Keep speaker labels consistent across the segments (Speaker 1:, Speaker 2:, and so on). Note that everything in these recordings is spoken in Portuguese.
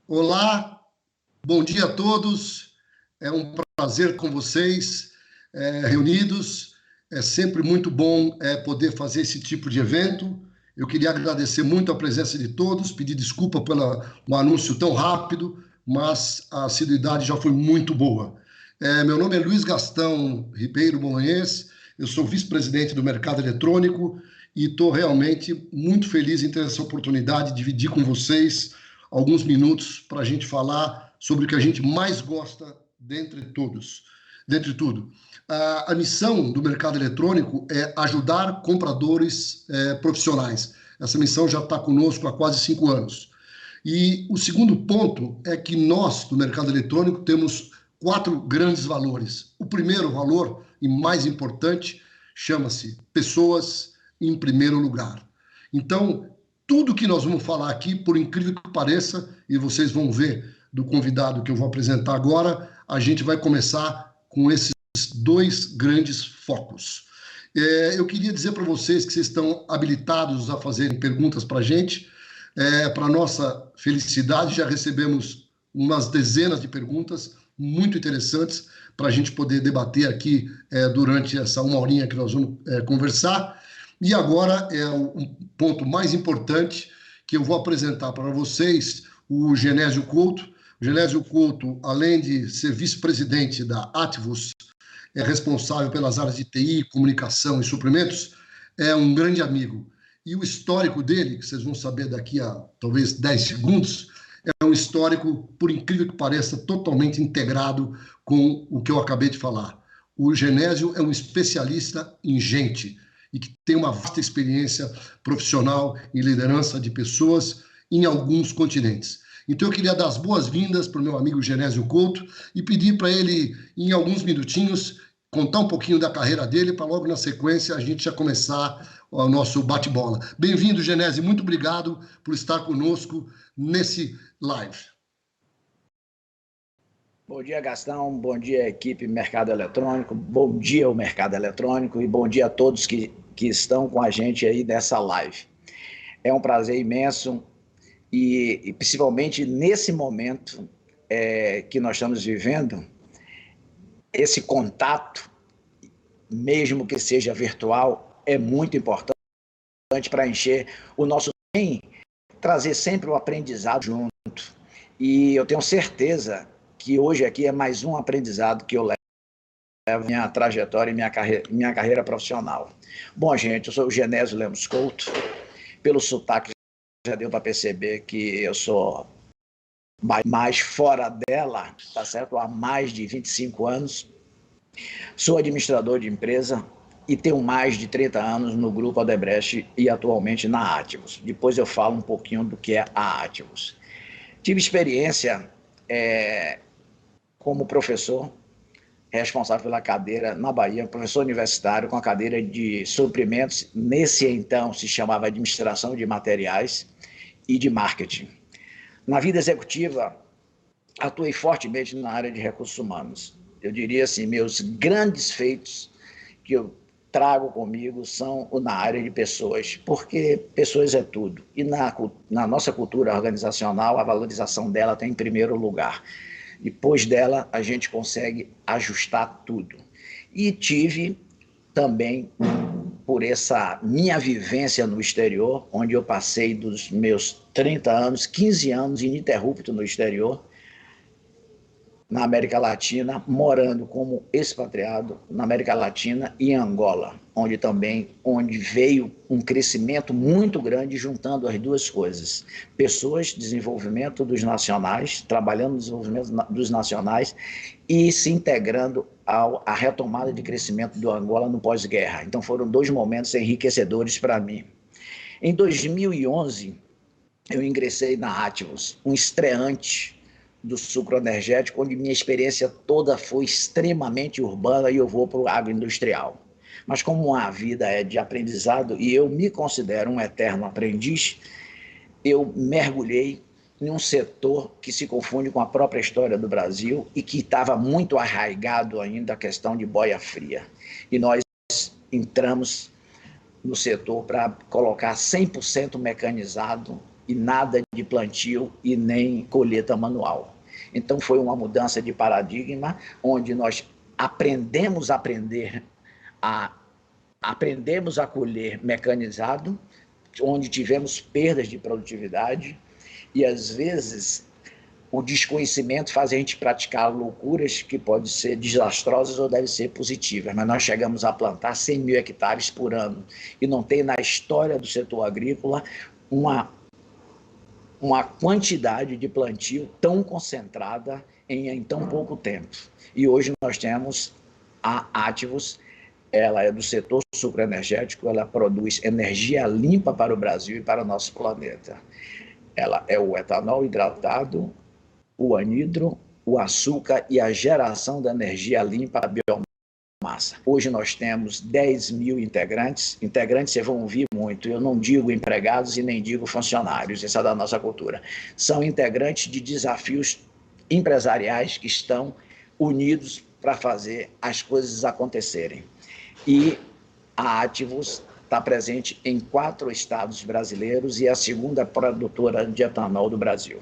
Speaker 1: Olá, bom dia a todos. É um prazer com vocês reunidos. É sempre muito bom poder fazer esse tipo de evento. Eu queria agradecer muito a presença de todos, pedir desculpa pelo anúncio tão rápido, mas a assiduidade já foi muito boa. Meu nome é Luiz Gastão Ribeiro Monanhês, eu sou vice-presidente do Mercado Eletrônico e estou realmente muito feliz em ter essa oportunidade de dividir com vocês alguns minutos para a gente falar sobre o que a gente mais gosta dentre todos, dentre tudo. A missão do mercado eletrônico é ajudar compradores profissionais. Essa missão já está conosco há quase 5 anos. E o segundo ponto é que nós, do mercado eletrônico, temos 4 grandes valores. O primeiro valor, e mais importante, chama-se pessoas em primeiro lugar. Então, tudo que nós vamos falar aqui, por incrível que pareça, e vocês vão ver do convidado que eu vou apresentar agora, a gente vai começar com esses 2 grandes focos. Eu queria dizer para vocês que vocês estão habilitados a fazerem perguntas para a gente. Para nossa felicidade, já recebemos umas dezenas de perguntas muito interessantes para a gente poder debater aqui durante essa 1 horinha que nós vamos conversar. E agora é um ponto mais importante que eu vou apresentar para vocês o Genésio Couto. O Genésio Couto, além de ser vice-presidente da Ativus, é responsável pelas áreas de TI, comunicação e suprimentos, é um grande amigo. E o histórico dele, que vocês vão saber daqui a talvez 10 segundos, é um histórico, por incrível que pareça, totalmente integrado com o que eu acabei de falar. O Genésio é um especialista em gente e que tem uma vasta experiência profissional em liderança de pessoas em alguns continentes. Então eu queria dar as boas-vindas para o meu amigo Genésio Couto e pedir para ele, em alguns minutinhos, contar um pouquinho da carreira dele, para logo na sequência a gente já começar o nosso bate-bola. Bem-vindo, Genésio, muito obrigado por estar conosco nesse live.
Speaker 2: Bom dia, Gastão, bom dia, equipe Mercado Eletrônico, bom dia ao Mercado Eletrônico e bom dia a todos que estão com a gente aí nessa live. É um prazer imenso e principalmente nesse momento que nós estamos vivendo, esse contato, mesmo que seja virtual, é muito importante para encher o nosso bem, trazer sempre o aprendizado junto. E eu tenho certeza que hoje aqui é mais um aprendizado que eu levo minha trajetória e minha carreira profissional. Bom, gente, eu sou o Genésio Lemos Couto. Pelo sotaque já deu para perceber que eu sou mais fora dela, tá certo? Há mais de 25 anos. Sou administrador de empresa e tenho mais de 30 anos no Grupo Odebrecht e atualmente na Ativus. Depois eu falo um pouquinho do que é a Ativus. Tive experiência como professor, responsável pela cadeira na Bahia, professor universitário com a cadeira de suprimentos, nesse então se chamava Administração de Materiais e de Marketing. Na vida executiva, atuei fortemente na área de recursos humanos. Eu diria assim, meus grandes feitos que eu trago comigo são na área de pessoas, porque pessoas é tudo. E na nossa cultura organizacional, a valorização dela tem em primeiro lugar. Depois dela, a gente consegue ajustar tudo. E tive também, por essa minha vivência no exterior, onde eu passei dos meus 30 anos, 15 anos ininterrupto no exterior, na América Latina, morando como expatriado na América Latina e em Angola, onde veio um crescimento muito grande juntando as duas coisas. Pessoas, desenvolvimento dos nacionais, trabalhando no desenvolvimento dos nacionais e se integrando à retomada de crescimento do Angola no pós-guerra. Então foram 2 momentos enriquecedores para mim. Em 2011, eu ingressei na Ativus, um estreante do sucro energético, onde minha experiência toda foi extremamente urbana e eu vou para o agroindustrial. Mas como a vida é de aprendizado e eu me considero um eterno aprendiz, eu mergulhei em um setor que se confunde com a própria história do Brasil e que estava muito arraigado ainda a questão de boia fria. E nós entramos no setor para colocar 100% mecanizado e nada de plantio e nem colheita manual. Então foi uma mudança de paradigma, onde nós aprendemos a colher mecanizado, onde tivemos perdas de produtividade, e às vezes o desconhecimento faz a gente praticar loucuras que podem ser desastrosas ou devem ser positivas, mas nós chegamos a plantar 100 mil hectares por ano, e não tem na história do setor agrícola uma quantidade de plantio tão concentrada em tão pouco tempo. E hoje nós temos a Ativus, ela é do setor sucroenergético, ela produz energia limpa para o Brasil e para o nosso planeta. Ela é o etanol hidratado, o anidro, o açúcar e a geração da energia limpa da biomassa. Hoje nós temos 10 mil integrantes. Integrantes vocês vão ouvir muito, eu não digo empregados e nem digo funcionários, essa é da nossa cultura. São integrantes de desafios empresariais que estão unidos para fazer as coisas acontecerem. E a Ativus está presente em 4 estados brasileiros e é a segunda produtora de etanol do Brasil.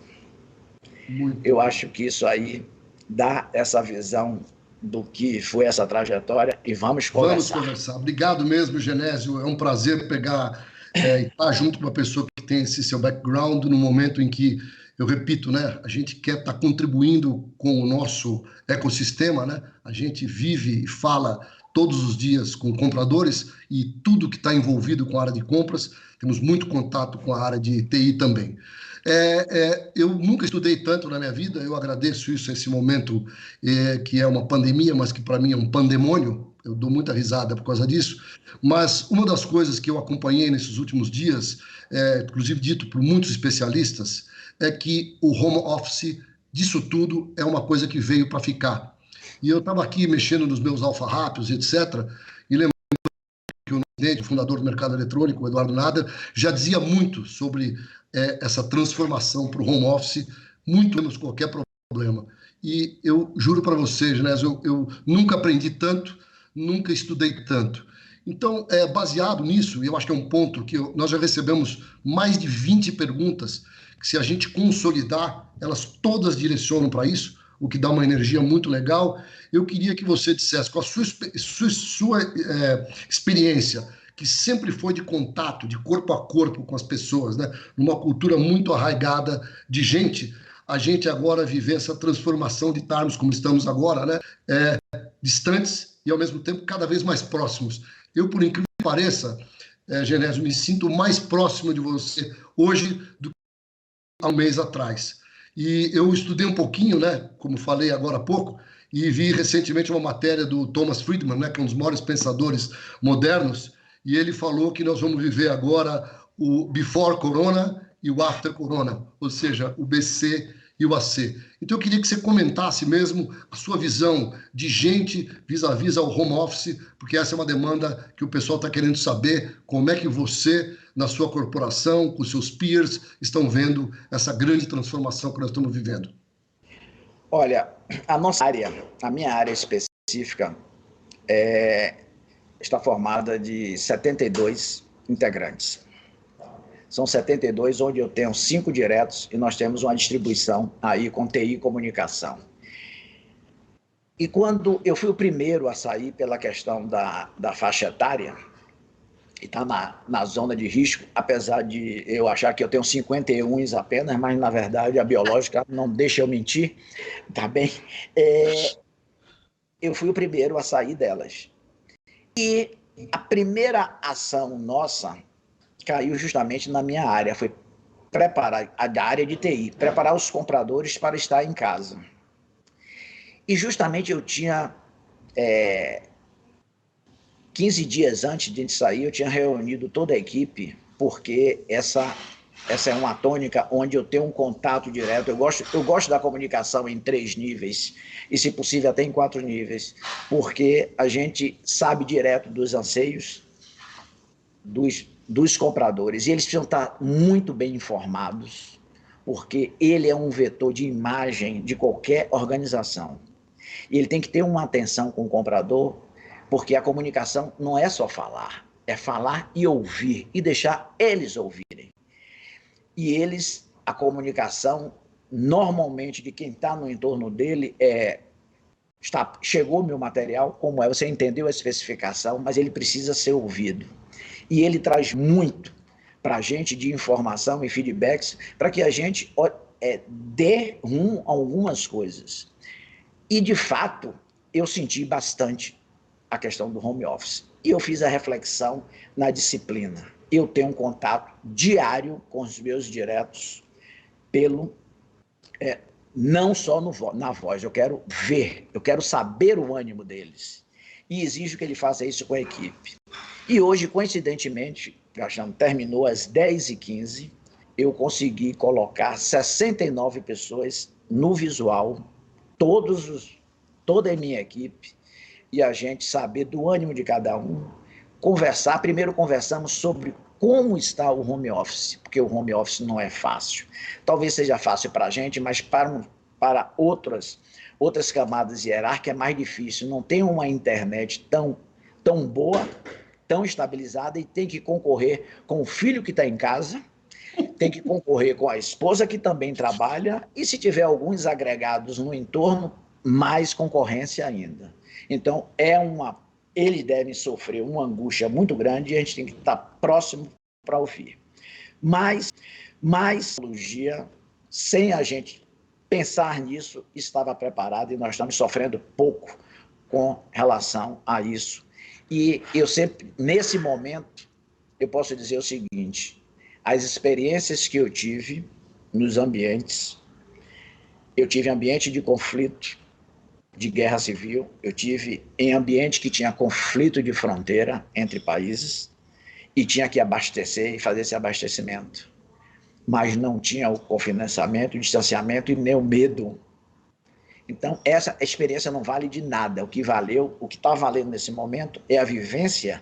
Speaker 2: Eu acho que isso aí dá essa visão do que foi essa trajetória e vamos conversar.
Speaker 1: Vamos conversar. Obrigado mesmo, Genésio. É um prazer e estar junto com uma pessoa que tem esse seu background no momento em que, eu repito, né, a gente quer estar contribuindo com o nosso ecossistema, né? A gente vive e fala todos os dias com compradores e tudo que está envolvido com a área de compras. Temos muito contato com a área de TI também. Eu nunca estudei tanto na minha vida, eu agradeço isso, esse momento que é uma pandemia, mas que para mim é um pandemônio, eu dou muita risada por causa disso, mas uma das coisas que eu acompanhei nesses últimos dias, inclusive dito por muitos especialistas, é que o home office disso tudo é uma coisa que veio para ficar. E eu estava aqui mexendo nos meus alfarrábios, etc., e lembrando que o fundador do mercado eletrônico, o Eduardo Nader, já dizia muito sobre essa transformação para o home office, muito menos qualquer problema. E eu juro para você, Genésio, eu nunca aprendi tanto, nunca estudei tanto. Então, baseado nisso, e eu acho que é um ponto que nós já recebemos mais de 20 perguntas, que se a gente consolidar, elas todas direcionam para isso, o que dá uma energia muito legal. Eu queria que você dissesse, com a sua experiência, que sempre foi de contato, de corpo a corpo com as pessoas, né? Numa cultura muito arraigada de gente, a gente agora viver essa transformação de estarmos como estamos agora, né? Distantes e, ao mesmo tempo, cada vez mais próximos. Eu, por incrível que pareça, Genésio, me sinto mais próximo de você hoje do que há um mês atrás. E eu estudei um pouquinho, né? Como falei agora há pouco, e vi recentemente uma matéria do Thomas Friedman, né? Que é um dos maiores pensadores modernos, e ele falou que nós vamos viver agora o before corona e o after corona, ou seja, o BC e o AC. Então eu queria que você comentasse mesmo a sua visão de gente vis-à-vis ao home office, porque essa é uma demanda que o pessoal está querendo saber, como é que você, na sua corporação, com seus peers, estão vendo essa grande transformação que nós estamos vivendo.
Speaker 2: Olha, a minha área específica está formada de 72 integrantes. São 72, onde eu tenho 5 diretos e nós temos uma distribuição aí com TI e comunicação. E quando eu fui o primeiro a sair pela questão da faixa etária, e está na zona de risco, apesar de eu achar que eu tenho 51 apenas, mas na verdade a biológica não deixa eu mentir, tá bem? Eu fui o primeiro a sair delas. E a primeira ação nossa caiu justamente na minha área, foi preparar a área de TI, preparar os compradores para estar em casa. E justamente eu tinha 15 dias antes de sair, eu tinha reunido toda a equipe, porque essa é uma tônica onde eu tenho um contato direto. Eu gosto da comunicação em 3 níveis, e se possível até em 4 níveis, porque a gente sabe direto dos anseios dos compradores, e eles precisam estar muito bem informados, porque ele é um vetor de imagem de qualquer organização. E ele tem que ter uma atenção com o comprador, porque a comunicação não é só falar, é falar e ouvir, e deixar eles ouvirem. e a comunicação, normalmente, de quem está no entorno dele chegou meu material, como é, você entendeu a especificação, mas ele precisa ser ouvido. E ele traz muito para a gente de informação e feedbacks para que a gente dê rumo a algumas coisas. E, de fato, eu senti bastante a questão do home office. E eu fiz a reflexão na disciplina. Eu tenho um contato diário com os meus diretos não só na voz, eu quero ver, eu quero saber o ânimo deles. E exijo que ele faça isso com a equipe. E hoje, coincidentemente, terminou às 10h15, eu consegui colocar 69 pessoas no visual, toda a minha equipe, e a gente saber do ânimo de cada um, conversar. Primeiro conversamos sobre como está o home office, porque o home office não é fácil. Talvez seja fácil para a gente, mas para outras camadas hierárquicas é mais difícil. Não tem uma internet tão boa, tão estabilizada, e tem que concorrer com o filho que está em casa, tem que concorrer com a esposa que também trabalha, e se tiver alguns agregados no entorno, mais concorrência ainda. Então, eles devem sofrer uma angústia muito grande e a gente tem que estar próximo para ouvir. Mas a tecnologia, sem a gente pensar nisso, estava preparada, e nós estamos sofrendo pouco com relação a isso. E eu sempre, nesse momento, eu posso dizer o seguinte: as experiências que eu tive nos ambientes, eu tive ambiente de conflito, de guerra civil, eu tive em ambiente que tinha conflito de fronteira entre países e tinha que abastecer e fazer esse abastecimento, mas não tinha o confinamento, o distanciamento e nem o medo. Então, essa experiência não vale de nada. O que está valendo nesse momento é a vivência,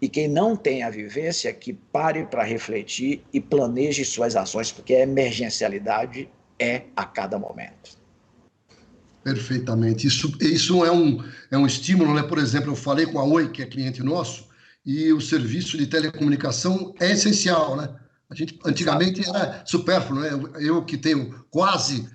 Speaker 2: e quem não tem a vivência, que pare para refletir e planeje suas ações, porque a emergencialidade é a cada momento.
Speaker 1: Perfeitamente. Isso é um estímulo, né? Por exemplo, eu falei com a Oi, que é cliente nosso, e o serviço de telecomunicação é essencial, né? A gente antigamente era supérfluo, né? Eu que tenho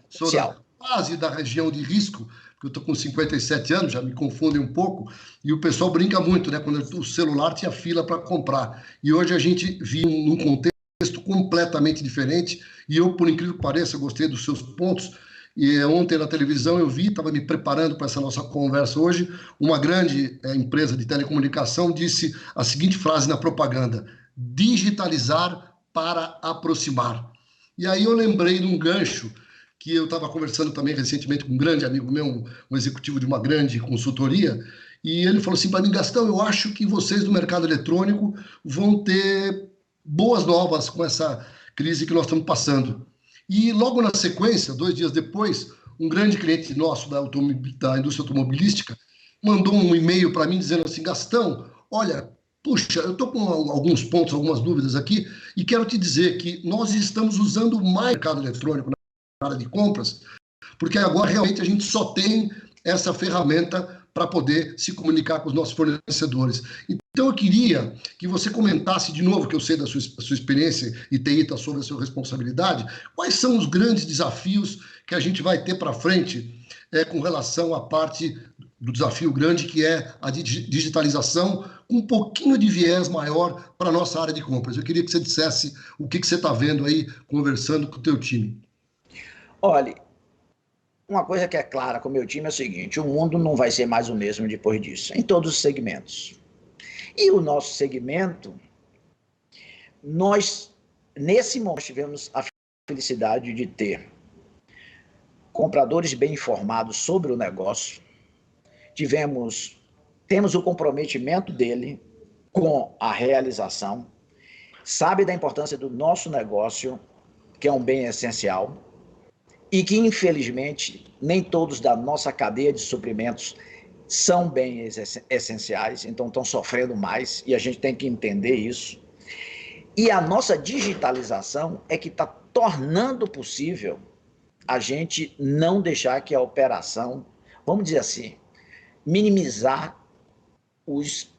Speaker 1: sou quase da região de risco, porque eu estou com 57 anos, já me confundem um pouco, e o pessoal brinca muito, né? Quando o celular tinha fila para comprar. E hoje a gente vive num contexto completamente diferente, e eu, por incrível que pareça, gostei dos seus pontos. E ontem na televisão eu vi, estava me preparando para essa nossa conversa hoje, uma grande empresa de telecomunicação disse a seguinte frase na propaganda: digitalizar para aproximar. E aí eu lembrei de um gancho que eu estava conversando também recentemente com um grande amigo meu, um executivo de uma grande consultoria, e ele falou assim para mim: Gastão, eu acho que vocês do mercado eletrônico vão ter boas novas com essa crise que nós estamos passando. E logo na sequência, 2 dias depois, um grande cliente nosso da indústria automobilística mandou um e-mail para mim dizendo assim: Gastão, olha, puxa, eu estou com alguns pontos, algumas dúvidas aqui, e quero te dizer que nós estamos usando mais o mercado eletrônico na área de compras, porque agora realmente a gente só tem essa ferramenta para poder se comunicar com os nossos fornecedores. Então eu queria que você comentasse de novo, que eu sei da sua experiência e TI está sob a sua responsabilidade, quais são os grandes desafios que a gente vai ter para frente com relação à parte do desafio grande, que é a digitalização, com um pouquinho de viés maior para a nossa área de compras. Eu queria que você dissesse o que você está vendo aí, conversando com o teu time.
Speaker 2: Olha, uma coisa que é clara com o meu time é o seguinte: o mundo não vai ser mais o mesmo depois disso, em todos os segmentos. E o nosso segmento, nesse momento, tivemos a felicidade de ter compradores bem informados sobre o negócio, temos o comprometimento dele com a realização, sabe da importância do nosso negócio, que é um bem essencial, e que, infelizmente, nem todos da nossa cadeia de suprimentos são bens essenciais, então estão sofrendo mais, e a gente tem que entender isso. E a nossa digitalização é que está tornando possível a gente não deixar que a operação, vamos dizer assim, minimizar os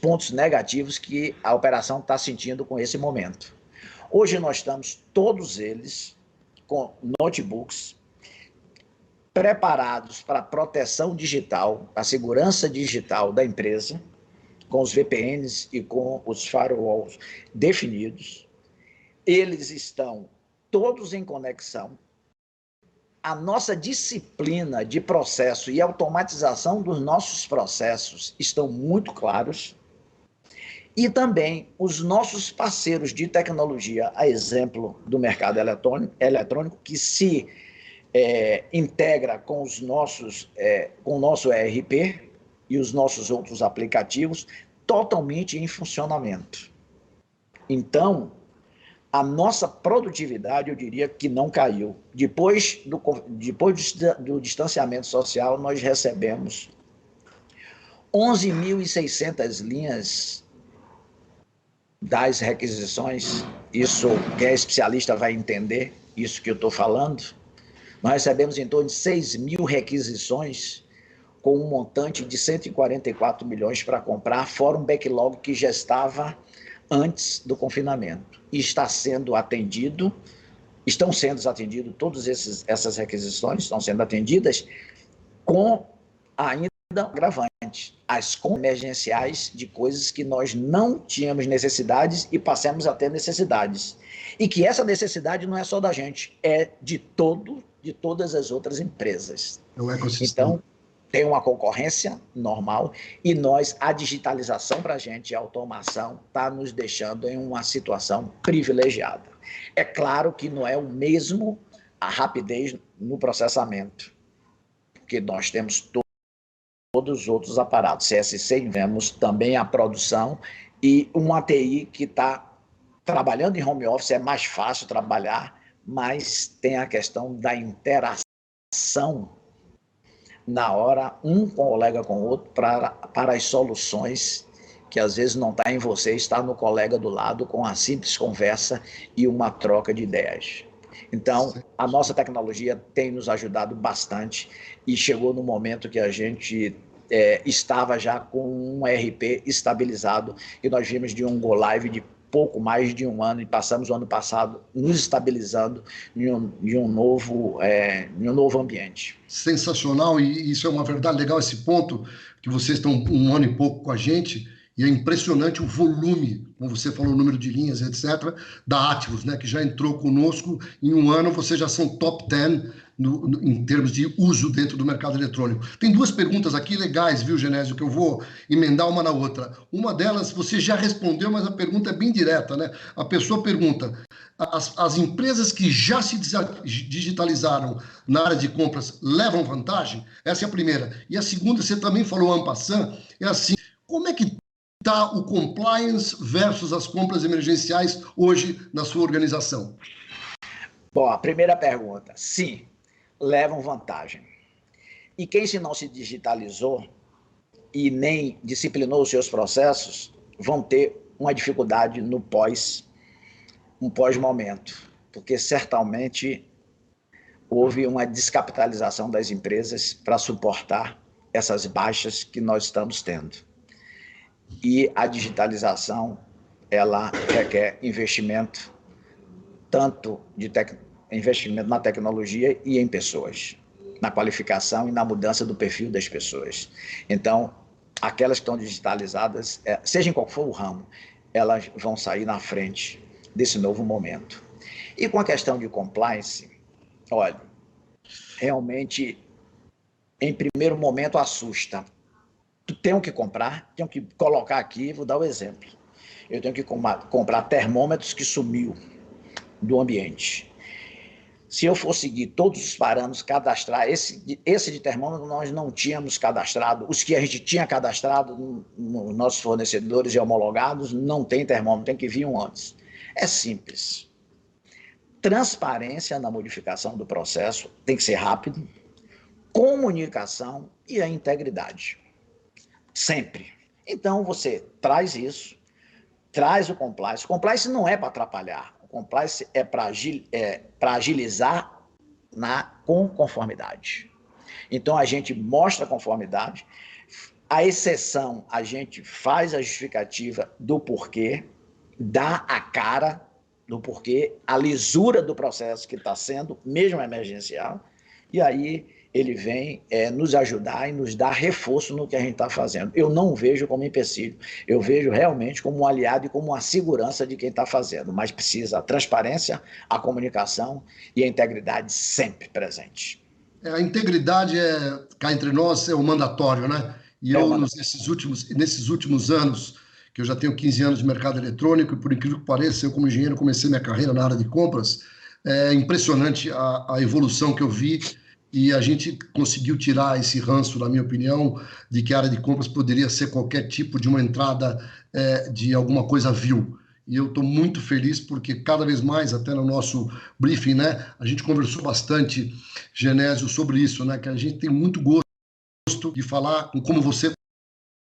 Speaker 2: pontos negativos que a operação está sentindo com esse momento. Hoje nós estamos, todos eles, com notebooks, preparados para a proteção digital, a segurança digital da empresa, com os VPNs e com os firewalls definidos. Eles estão todos em conexão. A nossa disciplina de processo e automatização dos nossos processos estão muito claros. E também os nossos parceiros de tecnologia, a exemplo do mercado eletrônico, que se integra com com o nosso ERP e os nossos outros aplicativos totalmente em funcionamento. Então, a nossa produtividade, eu diria que não caiu. Depois do distanciamento social, nós recebemos 11.600 linhas das requisições. Isso, quem é especialista vai entender isso que eu estou falando. Nós recebemos em torno de 6.000 requisições com um montante de 144 milhões para comprar, fora um backlog que já estava antes do confinamento. E estão sendo atendidas todas essas requisições, estão sendo atendidas com ainda um agravante, as compras emergenciais de coisas que nós não tínhamos necessidades e passamos a ter necessidades. E que essa necessidade não é só da gente, é de todas as outras empresas.
Speaker 1: É o ecossistema.
Speaker 2: Então, tem uma concorrência normal e a digitalização para a gente, a automação, está nos deixando em uma situação privilegiada. É claro que não é o mesmo a rapidez no processamento, porque nós temos todos os outros aparatos, CSC, vemos também a produção e uma TI que está trabalhando em home office, é mais fácil trabalhar, mas tem a questão da interação na hora, um colega com o outro, para as soluções que às vezes não está em você, está no colega do lado, com a simples conversa e uma troca de ideias. Então, a nossa tecnologia tem nos ajudado bastante e chegou no momento que a gente estava já com um ERP estabilizado e nós vimos de um go-live de pouco mais de um ano e passamos o ano passado nos estabilizando em um novo ambiente.
Speaker 1: Sensacional, e isso é uma verdade legal, esse ponto que vocês estão um ano e pouco com a gente, e é impressionante o volume, como você falou, o número de linhas, etc., da Ativos, né, que já entrou conosco, em um ano vocês já são top 10 em termos de uso dentro do mercado eletrônico. Tem duas perguntas aqui legais, viu, Genésio, que eu vou emendar uma na outra. Uma delas você já respondeu, mas a pergunta é bem direta, né? A pessoa pergunta, as empresas que já se digitalizaram na área de compras levam vantagem? Essa é a primeira. E a segunda, você também falou en passant, é assim, como é que está o compliance versus as compras emergenciais hoje na sua organização?
Speaker 2: Bom, a primeira pergunta, sim, levam vantagem. E quem se não se digitalizou e nem disciplinou os seus processos, vão ter uma dificuldade no pós-momento, porque certamente houve uma descapitalização das empresas para suportar essas baixas que nós estamos tendo. E a digitalização, ela requer investimento, tanto de investimento na tecnologia e em pessoas, na qualificação e na mudança do perfil das pessoas. Então, aquelas que estão digitalizadas, seja em qual for o ramo, elas vão sair na frente desse novo momento. E com a questão de compliance, olha, realmente, em primeiro momento, assusta. Tenho que comprar, tenho que colocar aqui, vou dar o exemplo. Eu tenho que comprar termômetros que sumiu do ambiente. Se eu for seguir todos os parâmetros, cadastrar, esse de termômetro nós não tínhamos cadastrado, os que a gente tinha cadastrado nos nossos fornecedores e homologados, não tem termômetro, tem que vir um antes. É simples. Transparência na modificação do processo, tem que ser rápido, comunicação e a integridade. Sempre. Então, você traz isso, traz o compliance. O compliance não é para atrapalhar. O compliance é para agilizar com conformidade. Então, a gente mostra a conformidade. A exceção, a gente faz a justificativa do porquê, dá a cara do porquê, a lisura do processo que está sendo, mesmo emergencial, e aí ele vem nos ajudar e nos dar reforço no que a gente está fazendo. Eu não vejo como empecilho, eu vejo realmente como um aliado e como uma segurança de quem está fazendo, mas precisa a transparência, a comunicação e a integridade sempre presente.
Speaker 1: A integridade, cá entre nós, é o mandatório, né? E eu, nesses últimos anos, que eu já tenho 15 anos de mercado eletrônico, e por incrível que pareça, eu como engenheiro comecei minha carreira na área de compras, é impressionante a evolução que eu vi, e a gente conseguiu tirar esse ranço, na minha opinião, de que a área de compras poderia ser qualquer tipo de uma entrada de alguma coisa vil. E eu estou muito feliz porque cada vez mais, até no nosso briefing, né, a gente conversou bastante, Genésio, sobre isso, né, que a gente tem muito gosto de falar como você,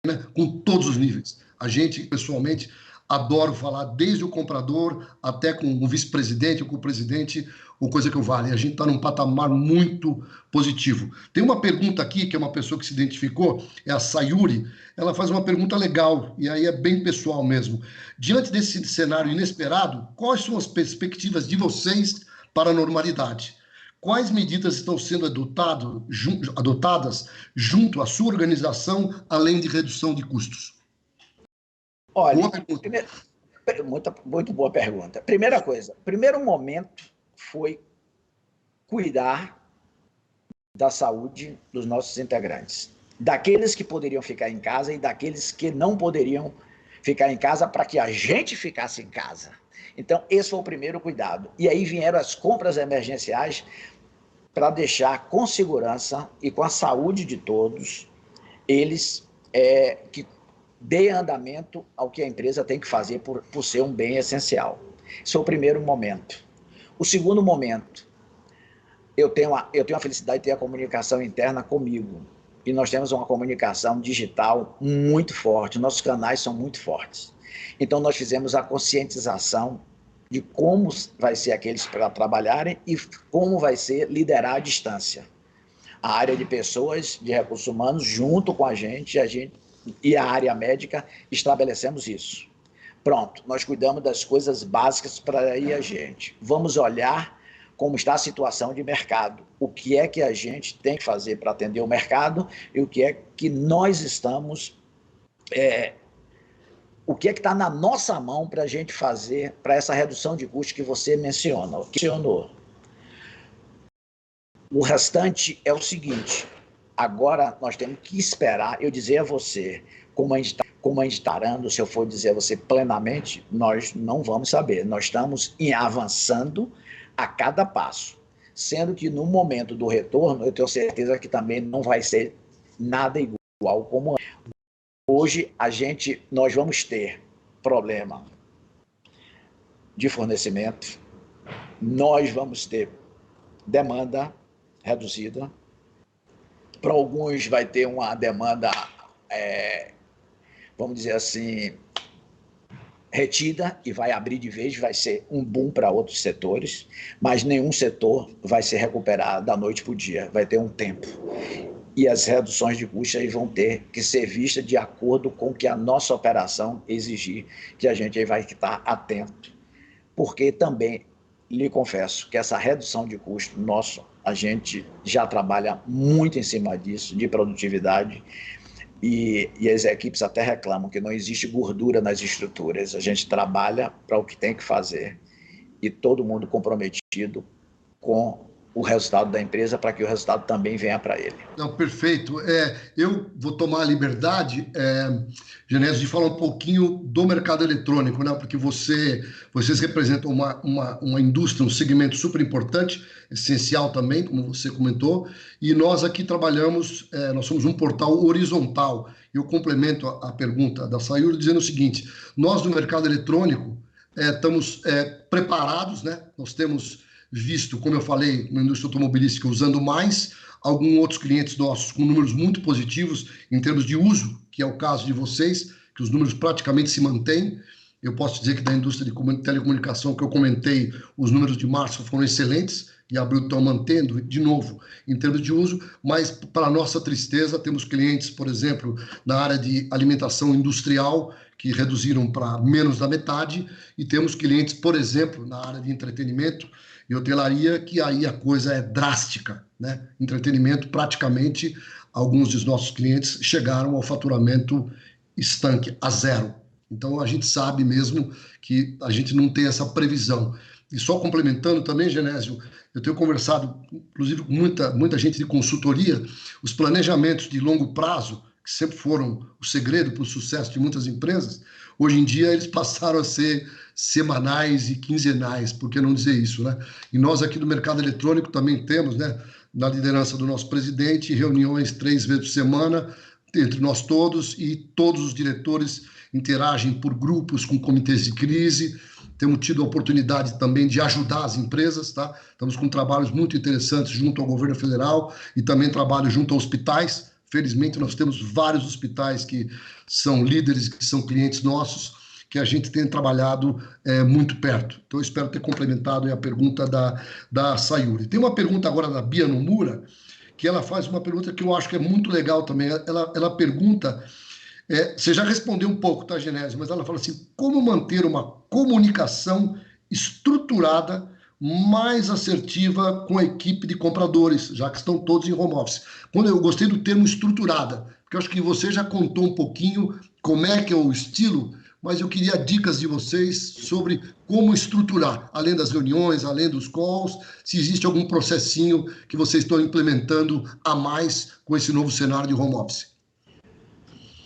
Speaker 1: né, com todos os níveis. A gente, pessoalmente, adoro falar desde o comprador até com o vice-presidente ou com o presidente, ou coisa que eu vale. A gente está num patamar muito positivo. Tem uma pergunta aqui, que é uma pessoa que se identificou, é a Sayuri. Ela faz uma pergunta legal, e aí é bem pessoal mesmo. Diante desse cenário inesperado, quais são as perspectivas de vocês para a normalidade? Quais medidas estão sendo adotadas junto à sua organização, além de redução de custos?
Speaker 2: Olha, muito boa pergunta. Primeira coisa, primeiro momento foi cuidar da saúde dos nossos integrantes, daqueles que poderiam ficar em casa e daqueles que não poderiam ficar em casa para que a gente ficasse em casa. Então, esse foi o primeiro cuidado. E aí vieram as compras emergenciais para deixar com segurança e com a saúde de todos, eles que dê andamento ao que a empresa tem que fazer por ser um bem essencial. Esse é o primeiro momento. O segundo momento, eu tenho a felicidade de ter a comunicação interna comigo. E nós temos uma comunicação digital muito forte, nossos canais são muito fortes. Então, nós fizemos a conscientização de como vai ser aqueles para trabalharem e como vai ser liderar à distância. A área de pessoas, de recursos humanos, junto com a gente e a área médica, estabelecemos isso. Pronto, nós cuidamos das coisas básicas para ir a gente. Vamos olhar como está a situação de mercado, o que é que a gente tem que fazer para atender o mercado e o que é que nós estamos... o que é que está na nossa mão para a gente fazer para essa redução de custo que você mencionou. O restante é o seguinte, agora nós temos que esperar, eu dizer a você, como a gente está parando, se eu for dizer a você plenamente, nós não vamos saber, nós estamos avançando a cada passo, sendo que no momento do retorno, eu tenho certeza que também não vai ser nada igual como antes. Hoje, nós vamos ter problema de fornecimento, nós vamos ter demanda reduzida, para alguns vai ter uma demanda, vamos dizer assim, retida e vai abrir de vez, vai ser um boom para outros setores, mas nenhum setor vai se recuperar da noite para o dia, vai ter um tempo. E as reduções de custos vão ter que ser vistas de acordo com o que a nossa operação exigir, que a gente vai estar atento. Porque também, lhe confesso, que essa redução de custo nosso, a gente já trabalha muito em cima disso, de produtividade, e as equipes até reclamam que não existe gordura nas estruturas. A gente trabalha para o que tem que fazer e todo mundo comprometido com o resultado da empresa para que o resultado também venha para ele.
Speaker 1: Não, perfeito. Eu vou tomar a liberdade, Genésio, de falar um pouquinho do mercado eletrônico, né? Porque vocês representam uma indústria, um segmento super importante, essencial também, como você comentou, e nós aqui trabalhamos, nós somos um portal horizontal. Eu complemento a pergunta da Sayuri dizendo o seguinte, nós no mercado eletrônico estamos preparados, né? Nós temos visto, como eu falei, na indústria automobilística, usando mais, alguns outros clientes nossos com números muito positivos em termos de uso, que é o caso de vocês, que os números praticamente se mantêm. Eu posso dizer que da indústria de telecomunicação que eu comentei, os números de março foram excelentes e abril estão mantendo, de novo, em termos de uso, mas para nossa tristeza, temos clientes, por exemplo, na área de alimentação industrial, que reduziram para menos da metade, e temos clientes, por exemplo, na área de entretenimento e hotelaria, que aí a coisa é drástica, né? Entretenimento, praticamente, alguns dos nossos clientes chegaram ao faturamento estanque, a zero. Então, a gente sabe mesmo que a gente não tem essa previsão. E só complementando também, Genésio, eu tenho conversado, inclusive, com muita gente de consultoria, os planejamentos de longo prazo, que sempre foram o segredo para o sucesso de muitas empresas, hoje em dia eles passaram a ser semanais e quinzenais, por que não dizer isso, né? E nós aqui do mercado eletrônico também temos, né, na liderança do nosso presidente, reuniões 3 vezes por semana, entre nós todos, e todos os diretores interagem por grupos com comitês de crise. Temos tido a oportunidade também de ajudar as empresas, tá? Estamos com trabalhos muito interessantes junto ao governo federal e também trabalho junto a hospitais. Felizmente, nós temos vários hospitais que são líderes, que são clientes nossos, que a gente tem trabalhado muito perto. Então, eu espero ter complementado a pergunta da Sayuri. Tem uma pergunta agora da Bia Nomura, que ela faz uma pergunta que eu acho que é muito legal também. Ela pergunta, você já respondeu um pouco, tá, Genésio? Mas ela fala assim, como manter uma comunicação estruturada, mais assertiva com a equipe de compradores, já que estão todos em home office. Quando eu gostei do termo estruturada, porque eu acho que você já contou um pouquinho como é que é o estilo, mas eu queria dicas de vocês sobre como estruturar, além das reuniões, além dos calls, se existe algum processinho que vocês estão implementando a mais com esse novo cenário de home office.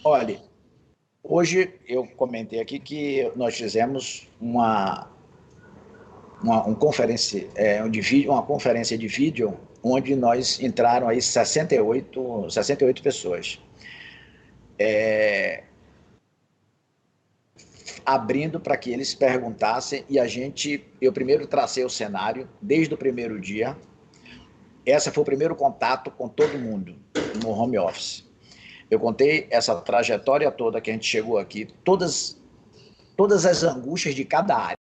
Speaker 2: Olha, hoje eu comentei aqui que nós fizemos uma conferência de vídeo, onde nós entraram aí 68 pessoas. Abrindo para que eles perguntassem, e eu primeiro tracei o cenário, desde o primeiro dia. Esse foi o primeiro contato com todo mundo no home office. Eu contei essa trajetória toda que a gente chegou aqui, todas as angústias de cada área,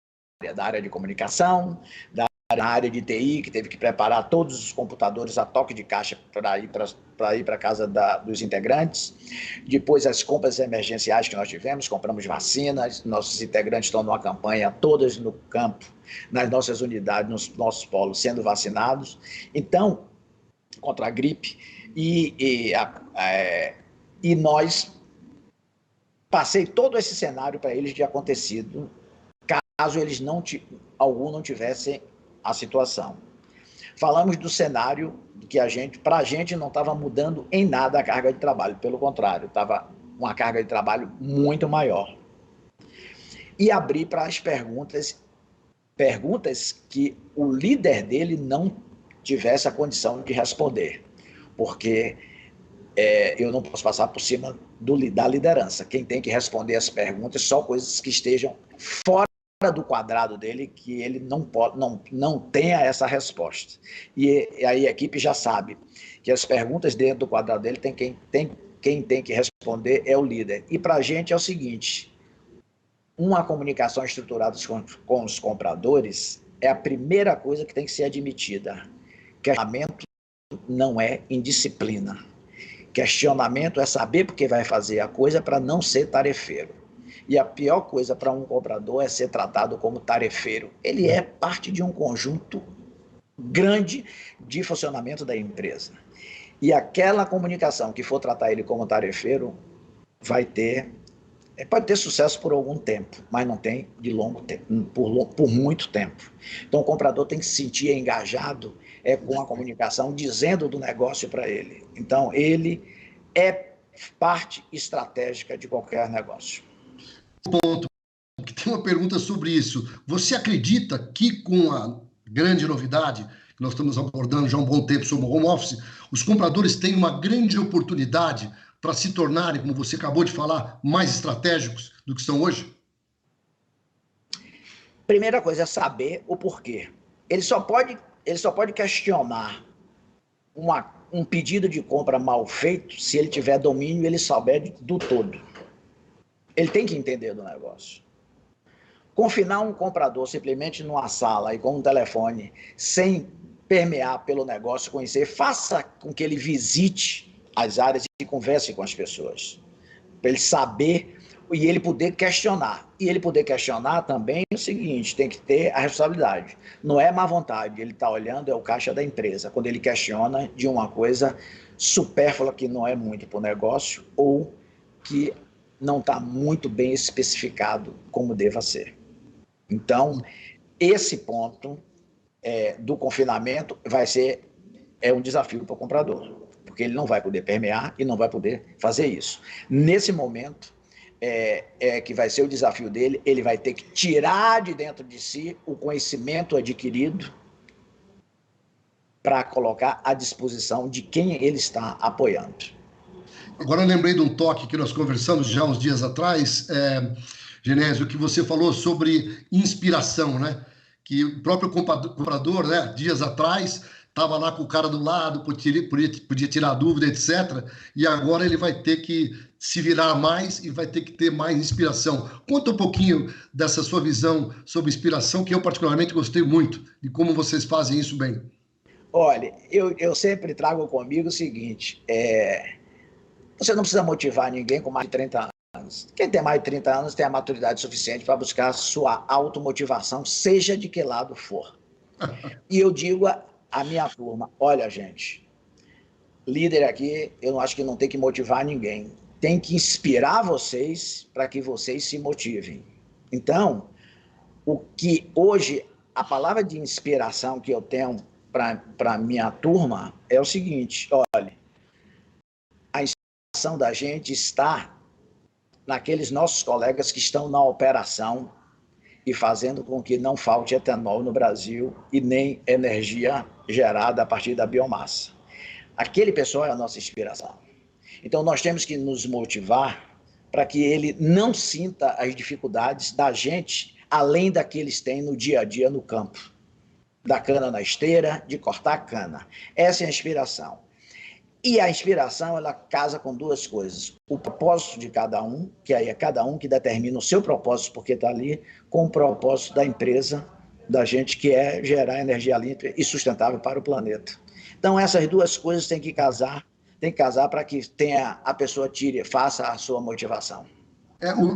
Speaker 2: da área de comunicação, da área de TI, que teve que preparar todos os computadores a toque de caixa para ir para a casa dos integrantes. Depois, as compras emergenciais que nós tivemos, compramos vacinas, nossos integrantes estão numa campanha, todas no campo, nas nossas unidades, nos nossos polos, sendo vacinados. Então, contra a gripe, e nós passei todo esse cenário para eles de acontecido, caso eles algum não tivessem a situação. Falamos do cenário que para a gente não estava mudando em nada a carga de trabalho, pelo contrário, estava uma carga de trabalho muito maior. E abri para as perguntas que o líder dele não tivesse a condição de responder, porque eu não posso passar por cima da liderança. Quem tem que responder as perguntas só coisas que estejam fora do quadrado dele, que ele não tenha essa resposta. E aí a equipe já sabe que as perguntas dentro do quadrado dele quem tem que responder é o líder. E para a gente é o seguinte, uma comunicação estruturada com os compradores é a primeira coisa que tem que ser admitida. Questionamento não é indisciplina. Questionamento é saber porque vai fazer a coisa para não ser tarefeiro. E a pior coisa para um comprador é ser tratado como tarefeiro. Ele é parte de um conjunto grande de funcionamento da empresa. E aquela comunicação que for tratar ele como tarefeiro pode ter sucesso por algum tempo, mas não tem de longo tempo, por muito tempo. Então o comprador tem que se sentir engajado com a comunicação, dizendo do negócio para ele. Então ele é parte estratégica de qualquer negócio.
Speaker 1: Ponto, que tem uma pergunta sobre isso. Você acredita que com a grande novidade que nós estamos abordando já há um bom tempo sobre o home office, os compradores têm uma grande oportunidade para se tornarem, como você acabou de falar, mais estratégicos do que são hoje?
Speaker 2: Primeira coisa é saber o porquê. Ele só pode questionar um pedido de compra mal feito se ele tiver domínio e ele souber do todo. Ele tem que entender do negócio. Confinar um comprador simplesmente numa sala e com um telefone, sem permear pelo negócio, conhecer, faça com que ele visite as áreas e converse com as pessoas, para ele saber E ele poder questionar. E ele poder questionar também é o seguinte, tem que ter a responsabilidade. Não é má vontade, ele está olhando, é o caixa da empresa, quando ele questiona de uma coisa supérflua que não é muito para o negócio ou que não está muito bem especificado como deva ser. Então, esse ponto do confinamento vai ser um desafio para o comprador, porque ele não vai poder permear e não vai poder fazer isso. Nesse momento, que vai ser o desafio dele, ele vai ter que tirar de dentro de si o conhecimento adquirido para colocar à disposição de quem ele está apoiando.
Speaker 1: Agora eu lembrei de um toque que nós conversamos já uns dias atrás, Genésio, que você falou sobre inspiração, né? Que o próprio comprador, né, dias atrás, estava lá com o cara do lado, podia tirar dúvida, etc. E agora ele vai ter que se virar mais e vai ter que ter mais inspiração. Conta um pouquinho dessa sua visão sobre inspiração, que eu particularmente gostei muito, de como vocês fazem isso bem.
Speaker 2: Olha, eu sempre trago comigo o seguinte, você não precisa motivar ninguém com mais de 30 anos. Quem tem mais de 30 anos tem a maturidade suficiente para buscar a sua automotivação, seja de que lado for. E eu digo à minha turma, olha, gente, líder aqui, eu acho que não tem que motivar ninguém. Tem que inspirar vocês para que vocês se motivem. Então, o que hoje, a palavra de inspiração que eu tenho para a minha turma é o seguinte, olha, a inspiração da gente está naqueles nossos colegas que estão na operação e fazendo com que não falte etanol no Brasil e nem energia gerada a partir da biomassa. Aquele pessoal é a nossa inspiração. Então nós temos que nos motivar para que ele não sinta as dificuldades da gente, além da que eles têm no dia a dia no campo. Da cana na esteira, de cortar a cana. Essa é a inspiração. E a inspiração, ela casa com duas coisas. O propósito de cada um, que aí é cada um que determina o seu propósito, porque está ali, com o propósito da empresa, da gente, que é gerar energia limpa e sustentável para o planeta. Então, essas duas coisas têm que casar para que a pessoa faça a sua motivação.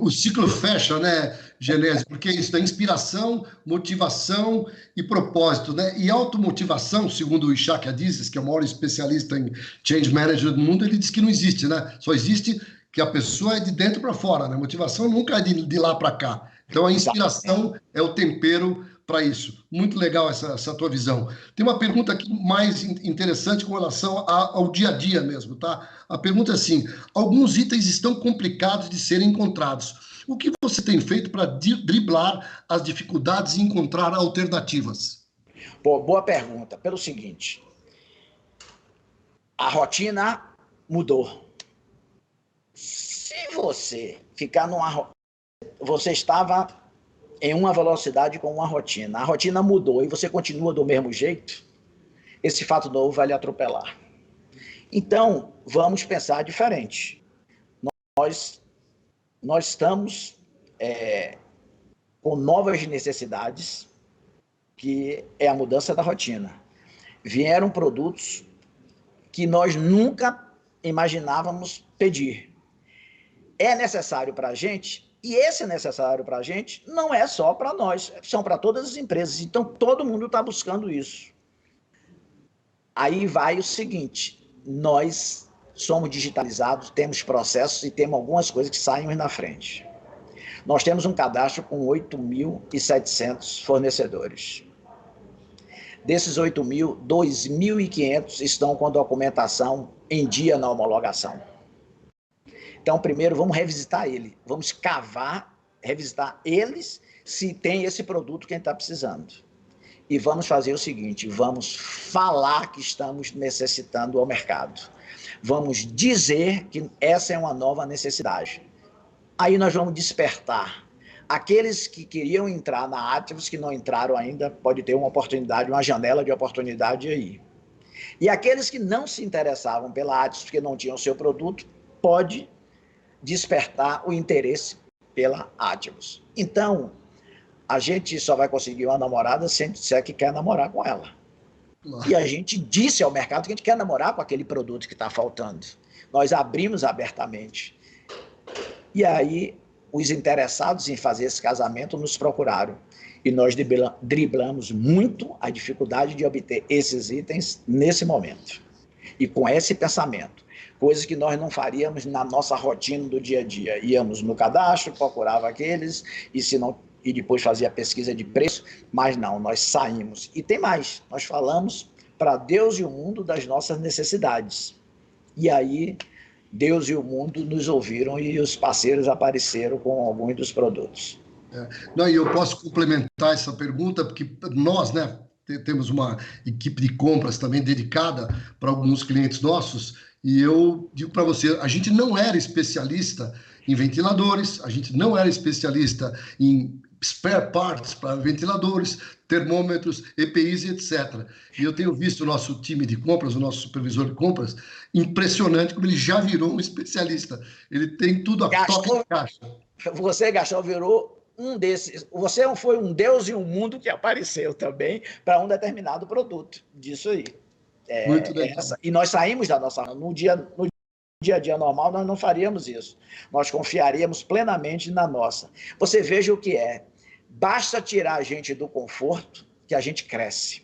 Speaker 1: O ciclo fecha, né, Genésio? Porque isso da inspiração, motivação e propósito, né? E automotivação, segundo o Ishak Hadizes, que é o maior especialista em change management do mundo, ele diz que não existe, né? Só existe que a pessoa é de dentro para fora, né? Motivação nunca é de lá para cá. Então a inspiração é o tempero para isso. Muito legal essa tua visão. Tem uma pergunta aqui mais interessante com relação ao dia a dia mesmo, tá? A pergunta é assim: alguns itens estão complicados de serem encontrados. O que você tem feito para driblar as dificuldades e encontrar alternativas?
Speaker 2: Pô, boa pergunta. Pelo seguinte, a rotina mudou. Se você ficar você estava em uma velocidade com uma rotina. A rotina mudou e você continua do mesmo jeito, esse fato novo vai lhe atropelar. Então, vamos pensar diferente. Nós estamos com novas necessidades, que é a mudança da rotina. Vieram produtos que nós nunca imaginávamos pedir. É necessário para a gente. E esse necessário para a gente não é só para nós, são para todas as empresas. Então, todo mundo está buscando isso. Aí vai o seguinte, nós somos digitalizados, temos processos e temos algumas coisas que saem na frente. Nós temos um cadastro com 8.700 fornecedores. Desses 8.000, 2.500 estão com documentação em dia na homologação. Então, primeiro, vamos revisitar ele. Vamos revisitar eles, se tem esse produto que a gente está precisando. E vamos fazer o seguinte, vamos falar que estamos necessitando ao mercado. Vamos dizer que essa é uma nova necessidade. Aí nós vamos despertar. Aqueles que queriam entrar na Ativos, que não entraram ainda, pode ter uma oportunidade, uma janela de oportunidade aí. E aqueles que não se interessavam pela Ativos, porque não tinham o seu produto, pode despertar o interesse pela Ativos. Então, a gente só vai conseguir uma namorada se a gente disser que quer namorar com ela. E a gente disse ao mercado que a gente quer namorar com aquele produto que está faltando. Nós abrimos abertamente. E aí, os interessados em fazer esse casamento nos procuraram. E nós driblamos muito a dificuldade de obter esses itens nesse momento. E com esse pensamento, coisas que nós não faríamos na nossa rotina do dia a dia. Íamos no cadastro, procurava aqueles, e se não, e depois fazia a pesquisa de preço, mas não, nós saímos. E tem mais, nós falamos para Deus e o mundo das nossas necessidades. E aí, Deus e o mundo nos ouviram e os parceiros apareceram com alguns dos produtos.
Speaker 1: Não, e eu posso complementar essa pergunta, porque nós, né, temos uma equipe de compras também dedicada para alguns clientes nossos, e eu digo para você, a gente não era especialista em ventiladores, a gente não era especialista em spare parts para ventiladores, termômetros, EPIs e etc. E eu tenho visto o nosso time de compras, o nosso supervisor de compras, impressionante como ele já virou um especialista. Ele tem tudo a toque de caixa.
Speaker 2: Você, Gastão, virou um desses. Você foi um Deus e um mundo que apareceu também para um determinado produto. Disso aí.
Speaker 1: Muito legal.
Speaker 2: E nós saímos da nossa... No dia a dia normal, nós não faríamos isso. Nós confiaríamos plenamente na nossa. Você veja o que é. Basta tirar a gente do conforto que a gente cresce.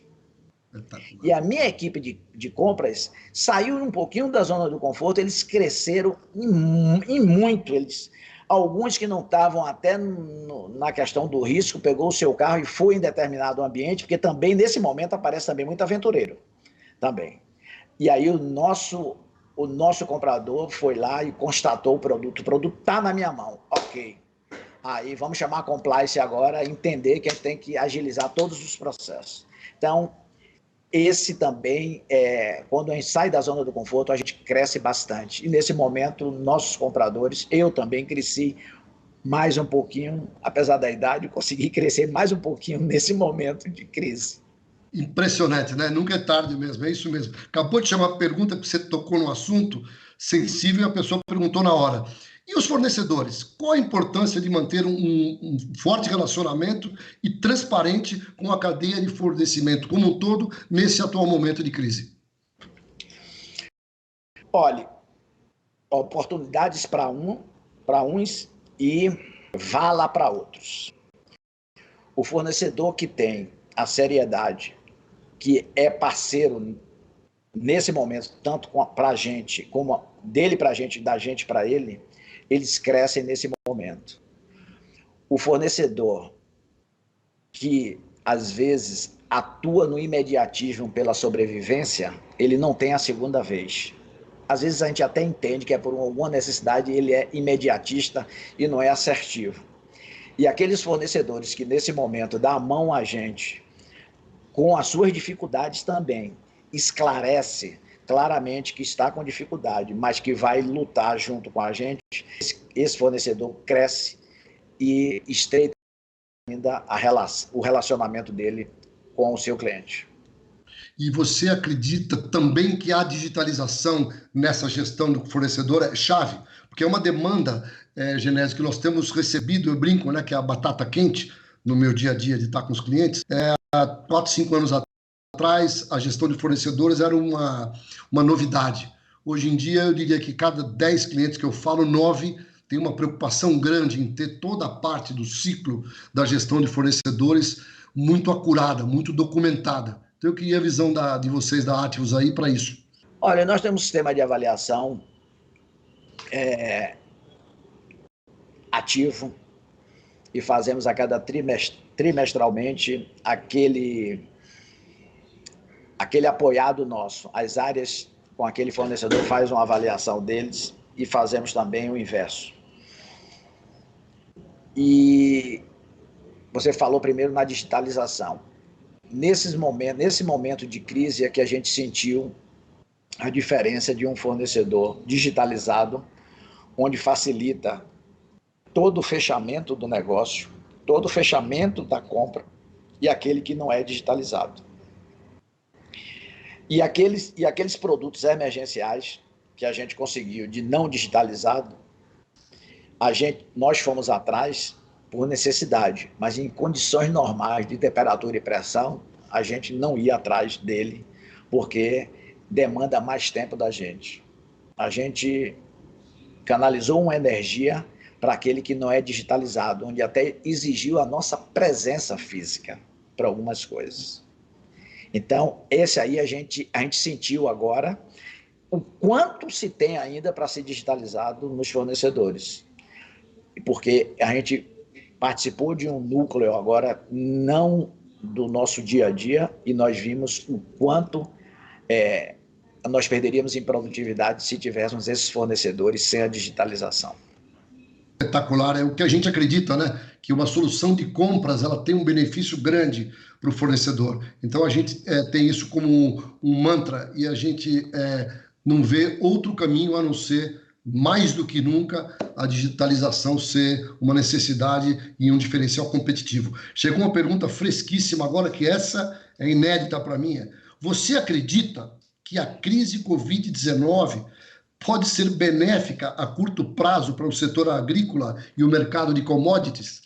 Speaker 2: E a minha equipe de compras saiu um pouquinho da zona do conforto, eles cresceram em muito. Alguns que não estavam até na questão do risco, pegou o seu carro e foi em determinado ambiente, porque também nesse momento aparece também muito aventureiro. Também. E aí o nosso comprador foi lá e constatou o produto está na minha mão, ok. Aí vamos chamar a compliance agora, entender que a gente tem que agilizar todos os processos. Então, esse também, quando a gente sai da zona do conforto, a gente cresce bastante. E nesse momento, nossos compradores, eu também cresci mais um pouquinho, apesar da idade, consegui crescer mais um pouquinho nesse momento de crise.
Speaker 1: Impressionante, né? Nunca é tarde mesmo, é isso mesmo. Acabou de chamar a pergunta, porque você tocou no assunto sensível e a pessoa perguntou na hora. E os fornecedores? Qual a importância de manter um forte relacionamento e transparente com a cadeia de fornecimento como um todo nesse atual momento de crise?
Speaker 2: Olha, oportunidades para uns e vala para outros. O fornecedor que tem a seriedade, que é parceiro nesse momento, tanto para a gente, como dele para a gente, da gente para ele, eles crescem nesse momento. O fornecedor que, às vezes, atua no imediatismo pela sobrevivência, ele não tem a segunda vez. Às vezes a gente até entende que é por alguma necessidade, ele é imediatista e não é assertivo. E aqueles fornecedores que, nesse momento, dão a mão a gente, com as suas dificuldades também, esclarece claramente que está com dificuldade, mas que vai lutar junto com a gente, esse fornecedor cresce e estreita ainda o relacionamento dele com o seu cliente.
Speaker 1: E você acredita também que a digitalização nessa gestão do fornecedor é chave? Porque é uma demanda, Genésio, que nós temos recebido, eu brinco, né, que é a batata quente no meu dia a dia de estar com os clientes. Há 4, 5 anos atrás, a gestão de fornecedores era uma novidade. Hoje em dia, eu diria que cada 10 clientes que eu falo, 9 tem uma preocupação grande em ter toda a parte do ciclo da gestão de fornecedores muito acurada, muito documentada. Então, eu queria a visão de vocês da Ativos aí para isso.
Speaker 2: Olha, nós temos um sistema de avaliação ativo e fazemos a cada trimestralmente aquele apoiado nosso. As áreas com aquele fornecedor faz uma avaliação deles e fazemos também o inverso. E você falou primeiro na digitalização. Nesse momento de crise é que a gente sentiu a diferença de um fornecedor digitalizado, onde facilita todo o fechamento do negócio, todo o fechamento da compra, e aquele que não é digitalizado. E aqueles produtos emergenciais que a gente conseguiu de não digitalizado, nós fomos atrás por necessidade, mas em condições normais de temperatura e pressão, a gente não ia atrás dele, porque demanda mais tempo da gente. A gente canalizou uma energia para aquele que não é digitalizado, onde até exigiu a nossa presença física para algumas coisas. Então, esse aí a gente sentiu agora o quanto se tem ainda para ser digitalizado nos fornecedores. Porque a gente participou de um núcleo agora, não do nosso dia a dia, e nós vimos o quanto nós perderíamos em produtividade se tivéssemos esses fornecedores sem a digitalização.
Speaker 1: Espetacular, é o que a gente acredita, né? Que uma solução de compras ela tem um benefício grande para o fornecedor. Então a gente tem isso como um mantra e a gente não vê outro caminho a não ser, mais do que nunca, a digitalização ser uma necessidade e um diferencial competitivo. Chegou uma pergunta fresquíssima agora, que essa é inédita para mim. Você acredita que a crise Covid-19 pode ser benéfica a curto prazo para o setor agrícola e o mercado de commodities?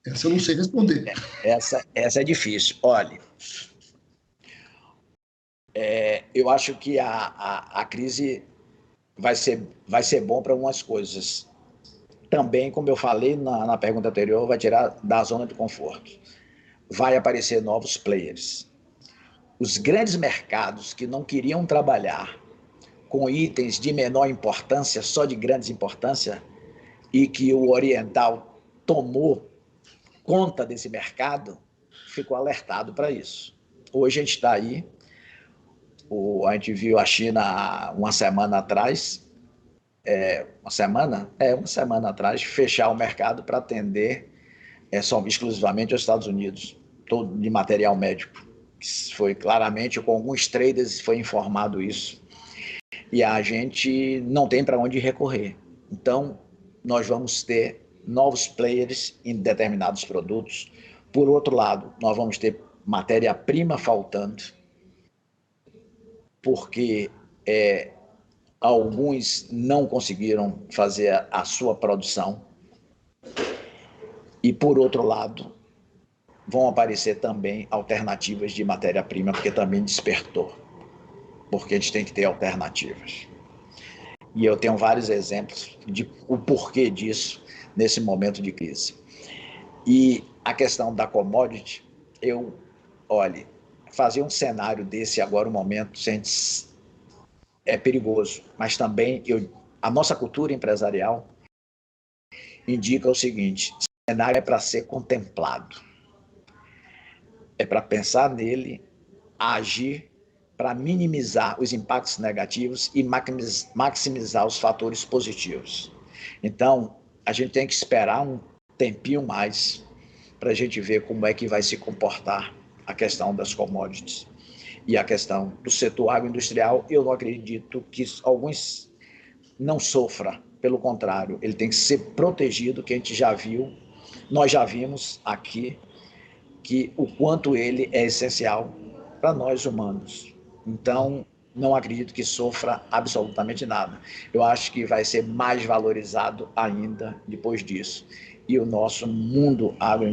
Speaker 1: Essa eu não sei responder.
Speaker 2: Essa é difícil. Olha, eu acho que a crise vai ser bom para algumas coisas. Também, como eu falei na pergunta anterior, vai tirar da zona de conforto. Vai aparecer novos players. Os grandes mercados que não queriam trabalhar com itens de menor importância, só de grande importância, e que o oriental tomou conta desse mercado, ficou alertado para isso. Hoje a gente está aí, a gente viu a China uma semana atrás, uma semana atrás, fechar o mercado para atender exclusivamente aos Estados Unidos, todo de material médico. Foi claramente, com alguns traders foi informado isso. E a gente não tem para onde recorrer. Então, nós vamos ter novos players em determinados produtos. Por outro lado, nós vamos ter matéria-prima faltando, porque alguns não conseguiram fazer a sua produção. E, por outro lado, vão aparecer também alternativas de matéria-prima, porque também despertou. Porque a gente tem que ter alternativas. E eu tenho vários exemplos de o porquê disso nesse momento de crise. E a questão da commodity, fazer um cenário desse agora, um momento, é perigoso. Mas também a nossa cultura empresarial indica o seguinte: o cenário é para ser contemplado. É para pensar nele, agir para minimizar os impactos negativos e maximizar os fatores positivos. Então, a gente tem que esperar um tempinho mais para a gente ver como é que vai se comportar a questão das commodities. E a questão do setor agroindustrial, eu não acredito que alguns não sofram. Pelo contrário, ele tem que ser protegido, que a gente já viu, nós já vimos aqui, que o quanto ele é essencial para nós humanos. Então, não acredito que sofra absolutamente nada. Eu acho que vai ser mais valorizado ainda depois disso. E o nosso mundo agro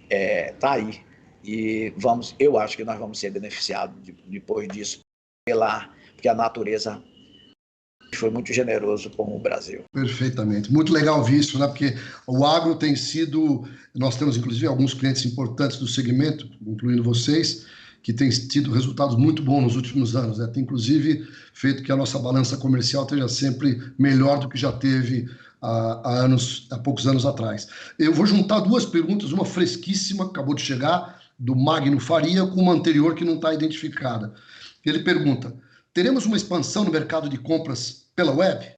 Speaker 2: está aí. E eu acho que nós vamos ser beneficiados depois disso, porque a natureza foi muito generoso com o Brasil.
Speaker 1: Perfeitamente. Muito legal ver isso, né? Porque o agro tem sido... Nós temos, inclusive, alguns clientes importantes do segmento, incluindo vocês, que têm tido resultados muito bons nos últimos anos, né? Tem, inclusive, feito que a nossa balança comercial esteja sempre melhor do que já teve há poucos anos atrás. Eu vou juntar duas perguntas, uma fresquíssima, acabou de chegar, do Magno Faria, com uma anterior que não está identificada. Ele pergunta: teremos uma expansão no mercado de compras pela web?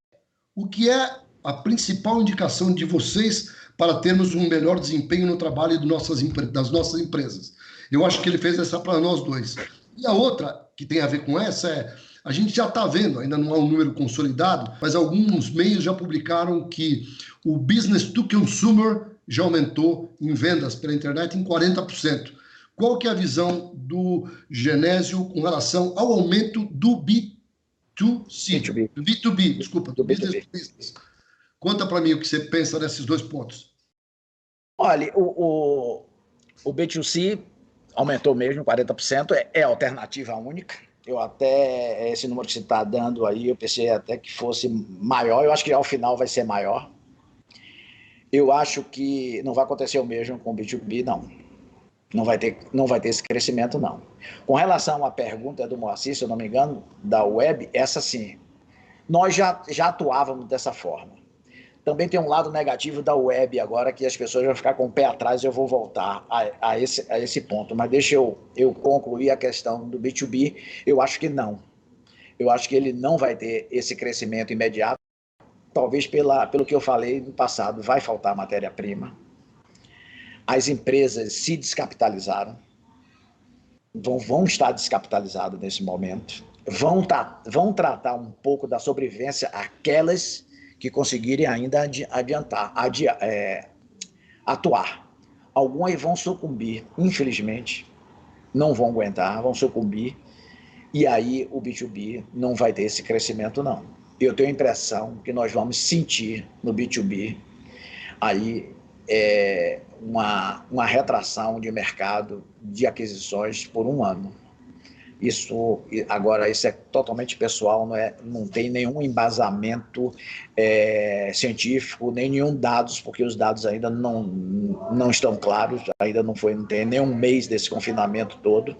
Speaker 1: O que é a principal indicação de vocês para termos um melhor desempenho no trabalho das nossas empresas? Eu acho que ele fez essa para nós dois. E a outra, que tem a ver com essa, a gente já está vendo, ainda não há um número consolidado, mas alguns meios já publicaram que o business to consumer já aumentou em vendas pela internet em 40%. Qual que é a visão do Genésio com relação ao aumento do B2C? Do B2B, desculpa, do business to business. Conta para mim o que você pensa desses dois pontos.
Speaker 2: Olha, o B2C aumentou mesmo 40%, é alternativa única, esse número que você está dando aí, eu pensei até que fosse maior, eu acho que ao final vai ser maior. Eu acho que não vai acontecer o mesmo com o B2B, não. Não vai ter esse crescimento, não. Com relação à pergunta do Moacir, se eu não me engano, da web, essa sim, nós já atuávamos dessa forma. Também tem um lado negativo da web agora, que as pessoas vão ficar com o pé atrás, eu vou voltar a esse ponto. Mas deixa eu concluir a questão do B2B. Eu acho que não. Eu acho que ele não vai ter esse crescimento imediato. Talvez pelo que eu falei no passado, vai faltar matéria-prima. As empresas se descapitalizaram, vão estar descapitalizadas nesse momento, vão tratar um pouco da sobrevivência aquelas que conseguirem ainda atuar. Algumas vão sucumbir, infelizmente, não vão aguentar, vão sucumbir, e aí o B2B não vai ter esse crescimento, não. Eu tenho a impressão que nós vamos sentir no B2B aí uma retração de mercado de aquisições por um ano. Isso é totalmente pessoal, não tem nenhum embasamento científico, nem nenhum dados, porque os dados ainda não estão claros, ainda não tem nenhum mês desse confinamento todo.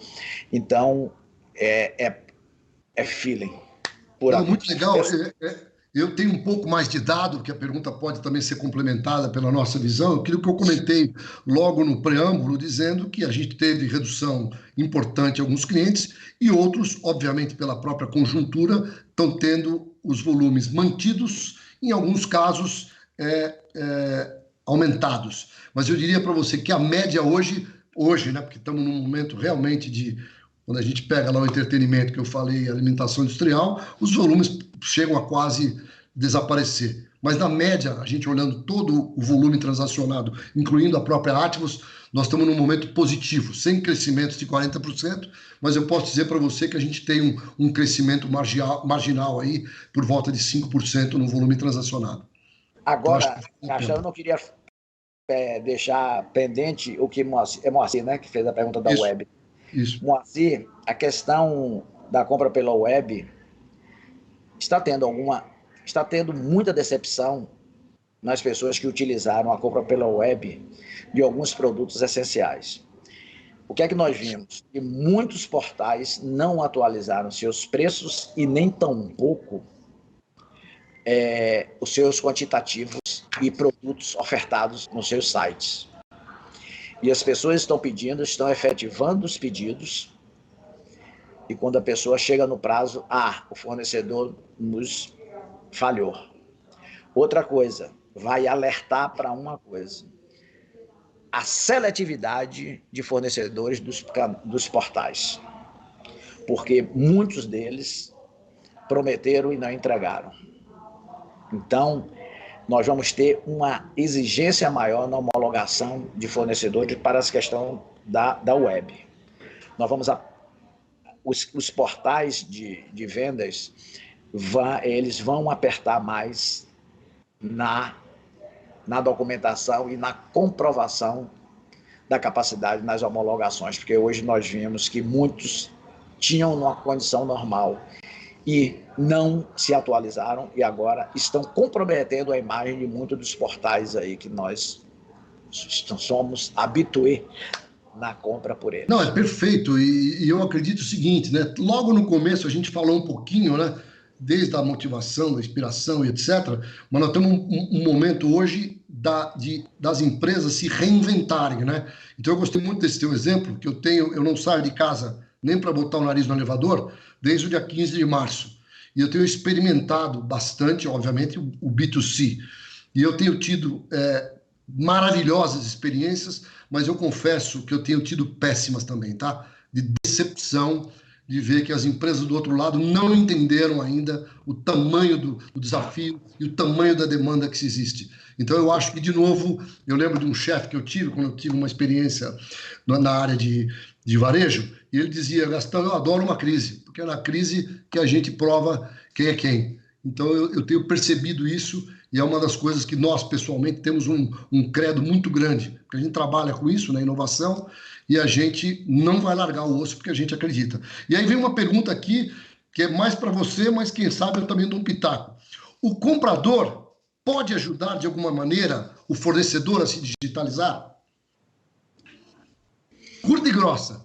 Speaker 2: Então, é feeling.
Speaker 1: Não, muito legal. Eu tenho um pouco mais de dado, porque a pergunta pode também ser complementada pela nossa visão. Aquilo que eu comentei logo no preâmbulo, dizendo que a gente teve redução importante em alguns clientes e outros, obviamente, pela própria conjuntura, estão tendo os volumes mantidos, em alguns casos aumentados. Mas eu diria para você que a média hoje, né, porque estamos num momento realmente de... Quando a gente pega lá o entretenimento que eu falei, alimentação industrial, os volumes chegam a quase desaparecer. Mas na média, a gente olhando todo o volume transacionado, incluindo a própria Atmos, nós estamos num momento positivo, sem crescimentos de 40%, mas eu posso dizer para você que a gente tem um crescimento marginal aí por volta de 5% no volume transacionado.
Speaker 2: Agora, Caixa, eu não queria deixar pendente o que Moacir, né, que fez a pergunta da web.
Speaker 1: Isso.
Speaker 2: Moacir, a questão da compra pela web está tendo muita decepção nas pessoas que utilizaram a compra pela web de alguns produtos essenciais. O que é que nós vimos? Que muitos portais não atualizaram seus preços e nem tampouco os seus quantitativos e produtos ofertados nos seus sites. E as pessoas estão efetivando os pedidos, e quando a pessoa chega no prazo, o fornecedor nos falhou. Outra coisa, vai alertar para uma coisa: a seletividade de fornecedores dos portais, porque muitos deles prometeram e não entregaram. Então, nós vamos ter uma exigência maior na homologação de fornecedores para essa questão da web. Os portais de vendas, eles vão apertar mais na documentação e na comprovação da capacidade nas homologações, porque hoje nós vimos que muitos tinham uma condição normal e não se atualizaram e agora estão comprometendo a imagem de muitos dos portais aí que nós somos habitués na compra por eles.
Speaker 1: Não, é perfeito, e eu acredito o seguinte, né? Logo no começo a gente falou um pouquinho, né? Desde a motivação, da inspiração e etc. Mas nós temos um momento hoje das empresas se reinventarem, né? Então eu gostei muito desse teu exemplo, que eu não saio de casa nem para botar o nariz no elevador desde o dia 15 de março. E eu tenho experimentado bastante, obviamente, o B2C. E eu tenho tido maravilhosas experiências, mas eu confesso que eu tenho tido péssimas também, tá? De decepção, de ver que as empresas do outro lado não entenderam ainda o tamanho do desafio e o tamanho da demanda que existe. Então, eu acho que, de novo, eu lembro de um chefe que eu tive, quando eu tive uma experiência na área de varejo, e ele dizia: Gastão, eu adoro uma crise, porque é na crise que a gente prova quem é quem. Então, eu tenho percebido isso, e é uma das coisas que nós, pessoalmente, temos um credo muito grande, porque a gente trabalha com isso, na inovação, e a gente não vai largar o osso porque a gente acredita. E aí vem uma pergunta aqui, que é mais para você, mas quem sabe eu também dou um pitaco. O comprador pode ajudar, de alguma maneira, o fornecedor a se digitalizar? Curta e grossa.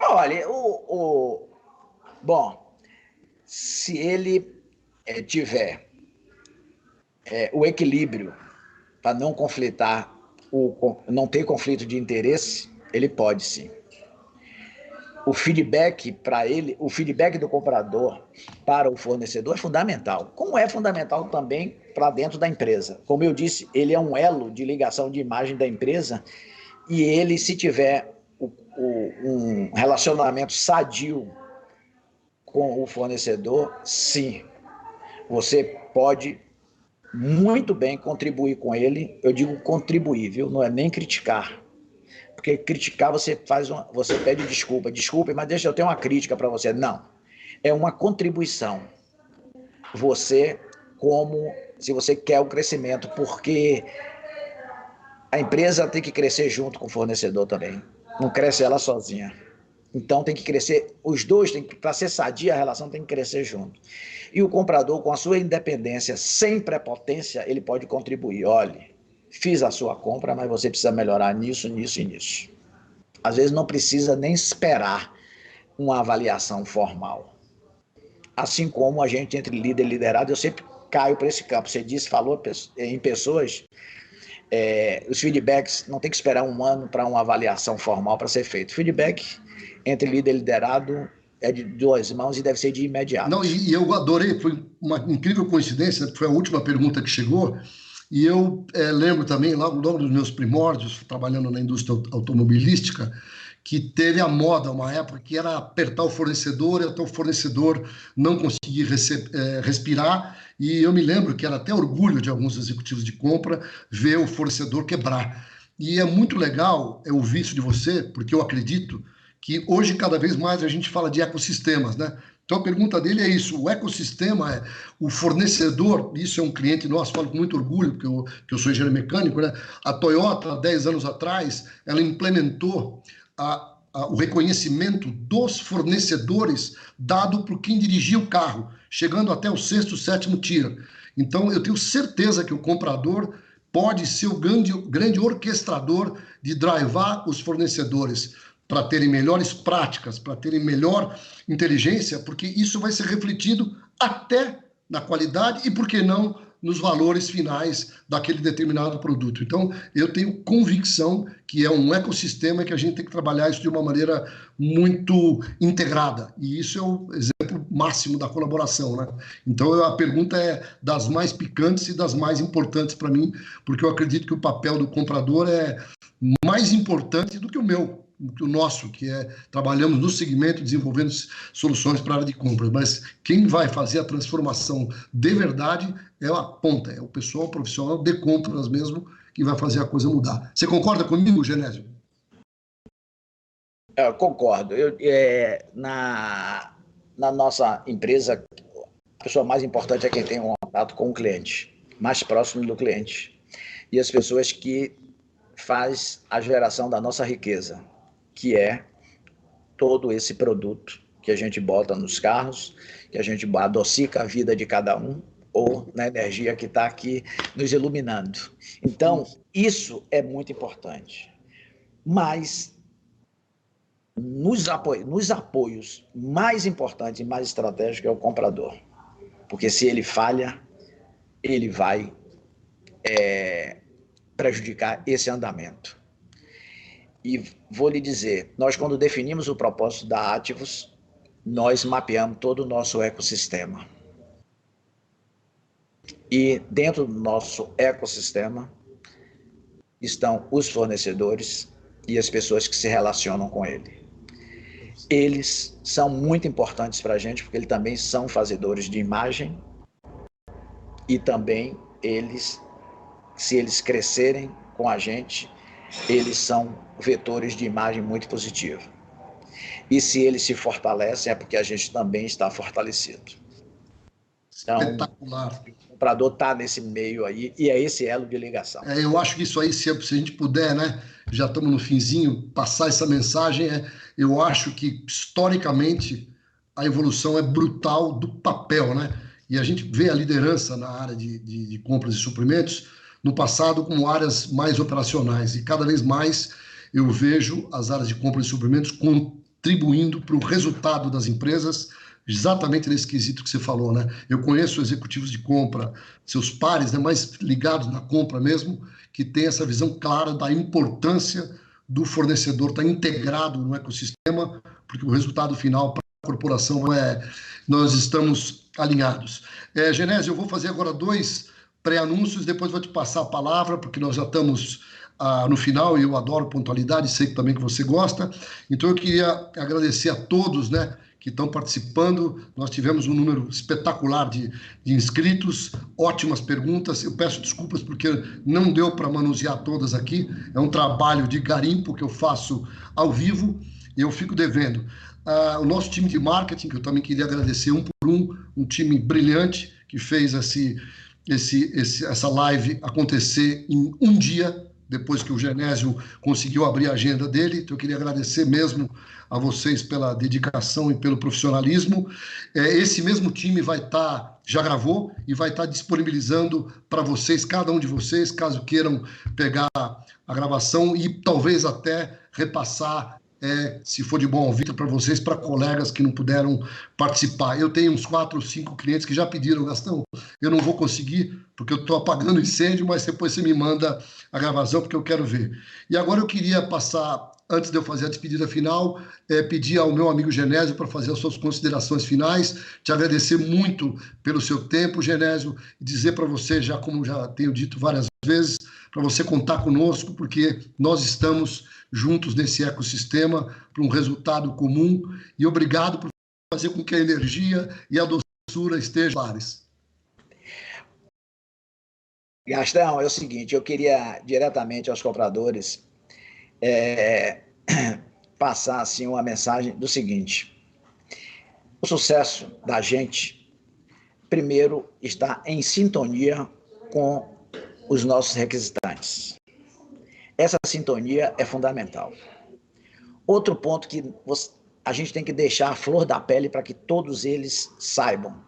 Speaker 2: Olha, bom, se ele tiver o equilíbrio para não conflitar, não ter conflito de interesse, ele pode sim. O feedback para ele, o feedback do comprador para o fornecedor é fundamental, como é fundamental também para dentro da empresa. Como eu disse, ele é um elo de ligação de imagem da empresa e ele, se tiver um relacionamento sadio com o fornecedor, sim, você pode muito bem contribuir com ele. Eu digo contribuir, viu? Não é nem criticar. Porque criticar você você pede desculpe, mas deixa eu ter uma crítica para você. Não, é uma contribuição. Você, se você quer o crescimento, porque a empresa tem que crescer junto com o fornecedor também. Não cresce ela sozinha. Então tem que crescer, os dois, para ser sadia a relação tem que crescer junto. E o comprador, com a sua independência, sem prepotência, ele pode contribuir. Olha, fiz a sua compra, mas você precisa melhorar nisso, nisso e nisso. Às vezes não precisa nem esperar uma avaliação formal. Assim como a gente, entre líder e liderado, eu sempre caio para esse campo. Você disse, falou em pessoas, os feedbacks não tem que esperar um ano para uma avaliação formal para ser feito. Feedback entre líder e liderado é de duas mãos e deve ser de imediato.
Speaker 1: Não, e eu adorei, foi uma incrível coincidência, foi a última pergunta que chegou, e eu lembro também, logo dos meus primórdios, trabalhando na indústria automobilística, que teve a moda, uma época, que era apertar o fornecedor, e até o fornecedor não conseguir respirar, e eu me lembro que era até orgulho de alguns executivos de compra ver o fornecedor quebrar. E é muito legal ouvir isso de você, porque eu acredito que hoje, cada vez mais, a gente fala de ecossistemas, né? Então, a pergunta dele é isso, o ecossistema é o fornecedor, isso é um cliente nosso, falo com muito orgulho, porque eu sou engenheiro mecânico, né? A Toyota, há 10 anos atrás, ela implementou o reconhecimento dos fornecedores dado por quem dirigia o carro, chegando até o sexto, sétimo tier. Então, eu tenho certeza que o comprador pode ser o grande orquestrador de drivar os fornecedores para terem melhores práticas, para terem melhor inteligência, porque isso vai ser refletido até na qualidade e, por que não, nos valores finais daquele determinado produto. Então, eu tenho convicção que é um ecossistema que a gente tem que trabalhar isso de uma maneira muito integrada, e isso é o exemplo máximo da colaboração, né? Então, a pergunta é das mais picantes e das mais importantes para mim, porque eu acredito que o papel do comprador é mais importante do que o meu, que o nosso, que trabalhamos no segmento desenvolvendo soluções para a área de compras, mas quem vai fazer a transformação de verdade é a ponta, é o pessoal profissional de compras mesmo que vai fazer a coisa mudar. Você concorda comigo, Genésio?
Speaker 2: Eu concordo. Na nossa empresa, a pessoa mais importante é quem tem um contato com o cliente, mais próximo do cliente. E as pessoas que faz a geração da nossa riqueza, que é todo esse produto que a gente bota nos carros, que a gente adocica a vida de cada um, ou na energia que está aqui nos iluminando. Então, isso é muito importante. Mas, nos apoios mais importantes e mais estratégicos é o comprador. Porque se ele falha, ele vai prejudicar esse andamento. E vou lhe dizer, nós quando definimos o propósito da Ativos, nós mapeamos todo o nosso ecossistema. E dentro do nosso ecossistema estão os fornecedores e as pessoas que se relacionam com ele. Eles são muito importantes para a gente, porque eles também são fazedores de imagem e também eles, se eles crescerem com a gente, eles são vetores de imagem muito positiva. E se eles se fortalecem, é porque a gente também está fortalecido. Então,
Speaker 1: espetacular.
Speaker 2: o comprador está nesse meio aí e é esse elo de ligação.
Speaker 1: Eu acho que isso aí, se a gente puder, né, já estamos no finzinho, passar essa mensagem, eu acho que, historicamente, a evolução é brutal do papel, né? E a gente vê a liderança na área de compras e suprimentos, no passado, como áreas mais operacionais. E cada vez mais eu vejo as áreas de compras e suprimentos contribuindo para o resultado das empresas, exatamente nesse quesito que você falou, né? Eu conheço executivos de compra, seus pares, né, mais ligados na compra mesmo, que tem essa visão clara da importância do fornecedor estar integrado no ecossistema, porque o resultado final para a corporação nós estamos alinhados. Genésio, eu vou fazer agora 2 pré-anúncios, depois vou te passar a palavra, porque nós já estamos no final, e eu adoro pontualidade, sei também que você gosta. Então eu queria agradecer a todos, né, que estão participando. Nós tivemos um número espetacular de inscritos, ótimas perguntas. Eu peço desculpas porque não deu para manusear todas aqui. É um trabalho de garimpo que eu faço ao vivo e eu fico devendo. O nosso time de marketing, que eu também queria agradecer um por um time brilhante que fez essa live acontecer em um dia, depois que o Genésio conseguiu abrir a agenda dele. Então eu queria agradecer mesmo a vocês pela dedicação e pelo profissionalismo. Esse mesmo time já gravou e vai estar disponibilizando para vocês, cada um de vocês, caso queiram pegar a gravação e talvez até repassar, se for de bom ouvido, para vocês, para colegas que não puderam participar. Eu tenho uns 4 ou 5 clientes que já pediram: Gastão, eu não vou conseguir porque eu estou apagando incêndio, mas depois você me manda a gravação porque eu quero ver. E agora eu queria passar, antes de eu fazer a despedida final, pedir ao meu amigo Genésio para fazer as suas considerações finais, te agradecer muito pelo seu tempo, Genésio, e dizer para você, já como já tenho dito várias vezes, para você contar conosco, porque nós estamos juntos nesse ecossistema para um resultado comum, e obrigado por fazer com que a energia e a doçura estejam claras.
Speaker 2: Gastão, é o seguinte, eu queria diretamente aos compradores passar assim, uma mensagem do seguinte: o sucesso da gente, primeiro, está em sintonia com os nossos requisitantes. Essa sintonia é fundamental. Outro ponto que a gente tem que deixar a flor da pele para que todos eles saibam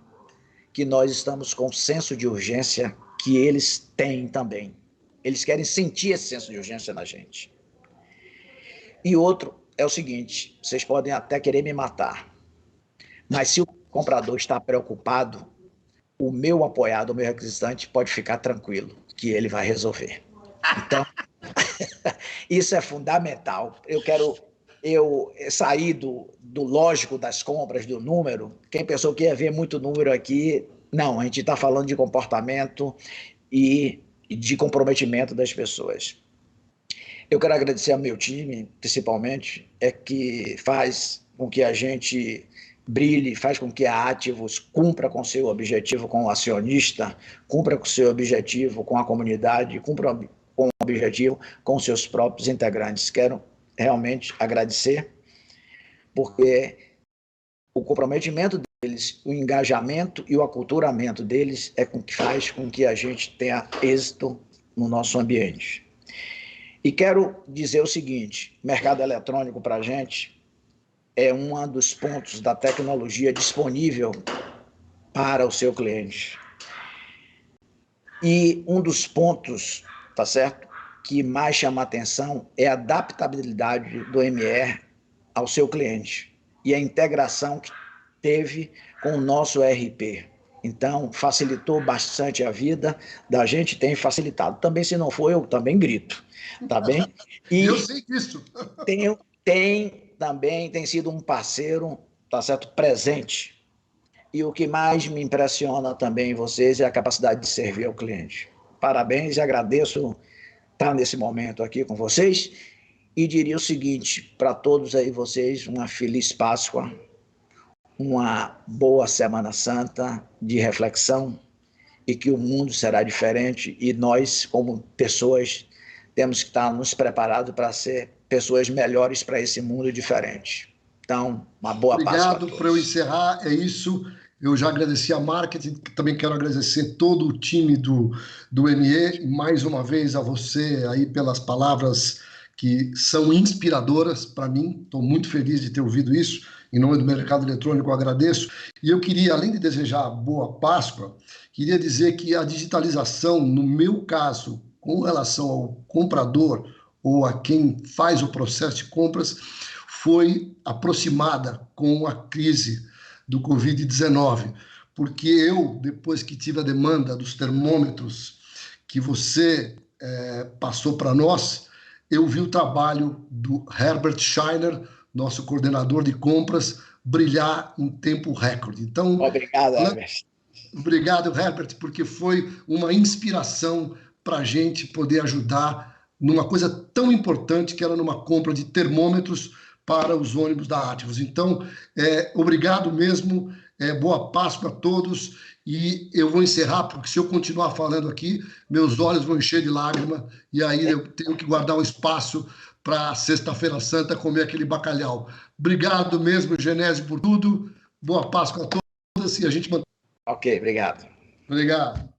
Speaker 2: que nós estamos com senso de urgência que eles têm também. Eles querem sentir esse senso de urgência na gente. E outro é o seguinte: vocês podem até querer me matar, mas se o comprador está preocupado, o meu apoiado, o meu requisitante, pode ficar tranquilo, que ele vai resolver. Então, isso é fundamental. Eu saí do lógico das compras, do número. Quem pensou que ia ver muito número aqui, não, a gente está falando de comportamento e de comprometimento das pessoas. Eu quero agradecer ao meu time, principalmente, que faz com que a gente brilhe, faz com que a Ativus cumpra com seu objetivo com o acionista, cumpra com seu objetivo com a comunidade, cumpra com o objetivo com seus próprios integrantes. Quero realmente agradecer, porque o comprometimento deles, o engajamento e o aculturamento deles é o que faz com que a gente tenha êxito no nosso ambiente. E quero dizer o seguinte: mercado eletrônico para a gente é um dos pontos da tecnologia disponível para o seu cliente. E um dos pontos, tá certo, que mais chama a atenção é a adaptabilidade do MR ao seu cliente e a integração que teve com o nosso ERP. Então, facilitou bastante a vida da gente, tem facilitado. Também, se não for, eu também grito, tá bem?
Speaker 1: E eu sei disso.
Speaker 2: Tem sido um parceiro, tá certo, presente. E o que mais me impressiona também em vocês é a capacidade de servir ao cliente. Parabéns e agradeço estar nesse momento aqui com vocês. E diria o seguinte para todos aí vocês: uma feliz Páscoa, uma boa Semana Santa de reflexão, e que o mundo será diferente e nós, como pessoas, temos que estar nos preparados para ser pessoas melhores para esse mundo diferente. Então, uma boa Páscoa a todos.
Speaker 1: Obrigado. Para eu encerrar, é isso. Eu já agradeci a marketing, também quero agradecer todo o time do ME, mais uma vez a você aí pelas palavras que são inspiradoras para mim. Estou muito feliz de ter ouvido isso. Em nome do mercado eletrônico, eu agradeço. E eu queria, além de desejar boa Páscoa, queria dizer que a digitalização, no meu caso, com relação ao comprador ou a quem faz o processo de compras, foi aproximada com a crise do Covid-19, porque eu, depois que tive a demanda dos termômetros que você passou para nós, eu vi o trabalho do Herbert Scheiner, nosso coordenador de compras, brilhar em tempo recorde. Então,
Speaker 2: obrigado, Herbert.
Speaker 1: Obrigado, Herbert, porque foi uma inspiração para a gente poder ajudar numa coisa tão importante que era numa compra de termômetros para os ônibus da Ativos. Então, obrigado mesmo, boa Páscoa a todos, e eu vou encerrar, porque se eu continuar falando aqui, meus olhos vão encher de lágrima, e aí eu tenho que guardar um espaço para Sexta-feira Santa comer aquele bacalhau. Obrigado mesmo, Genésio, por tudo, boa Páscoa a todos, e a gente mantém.
Speaker 2: Ok, obrigado.
Speaker 1: Obrigado.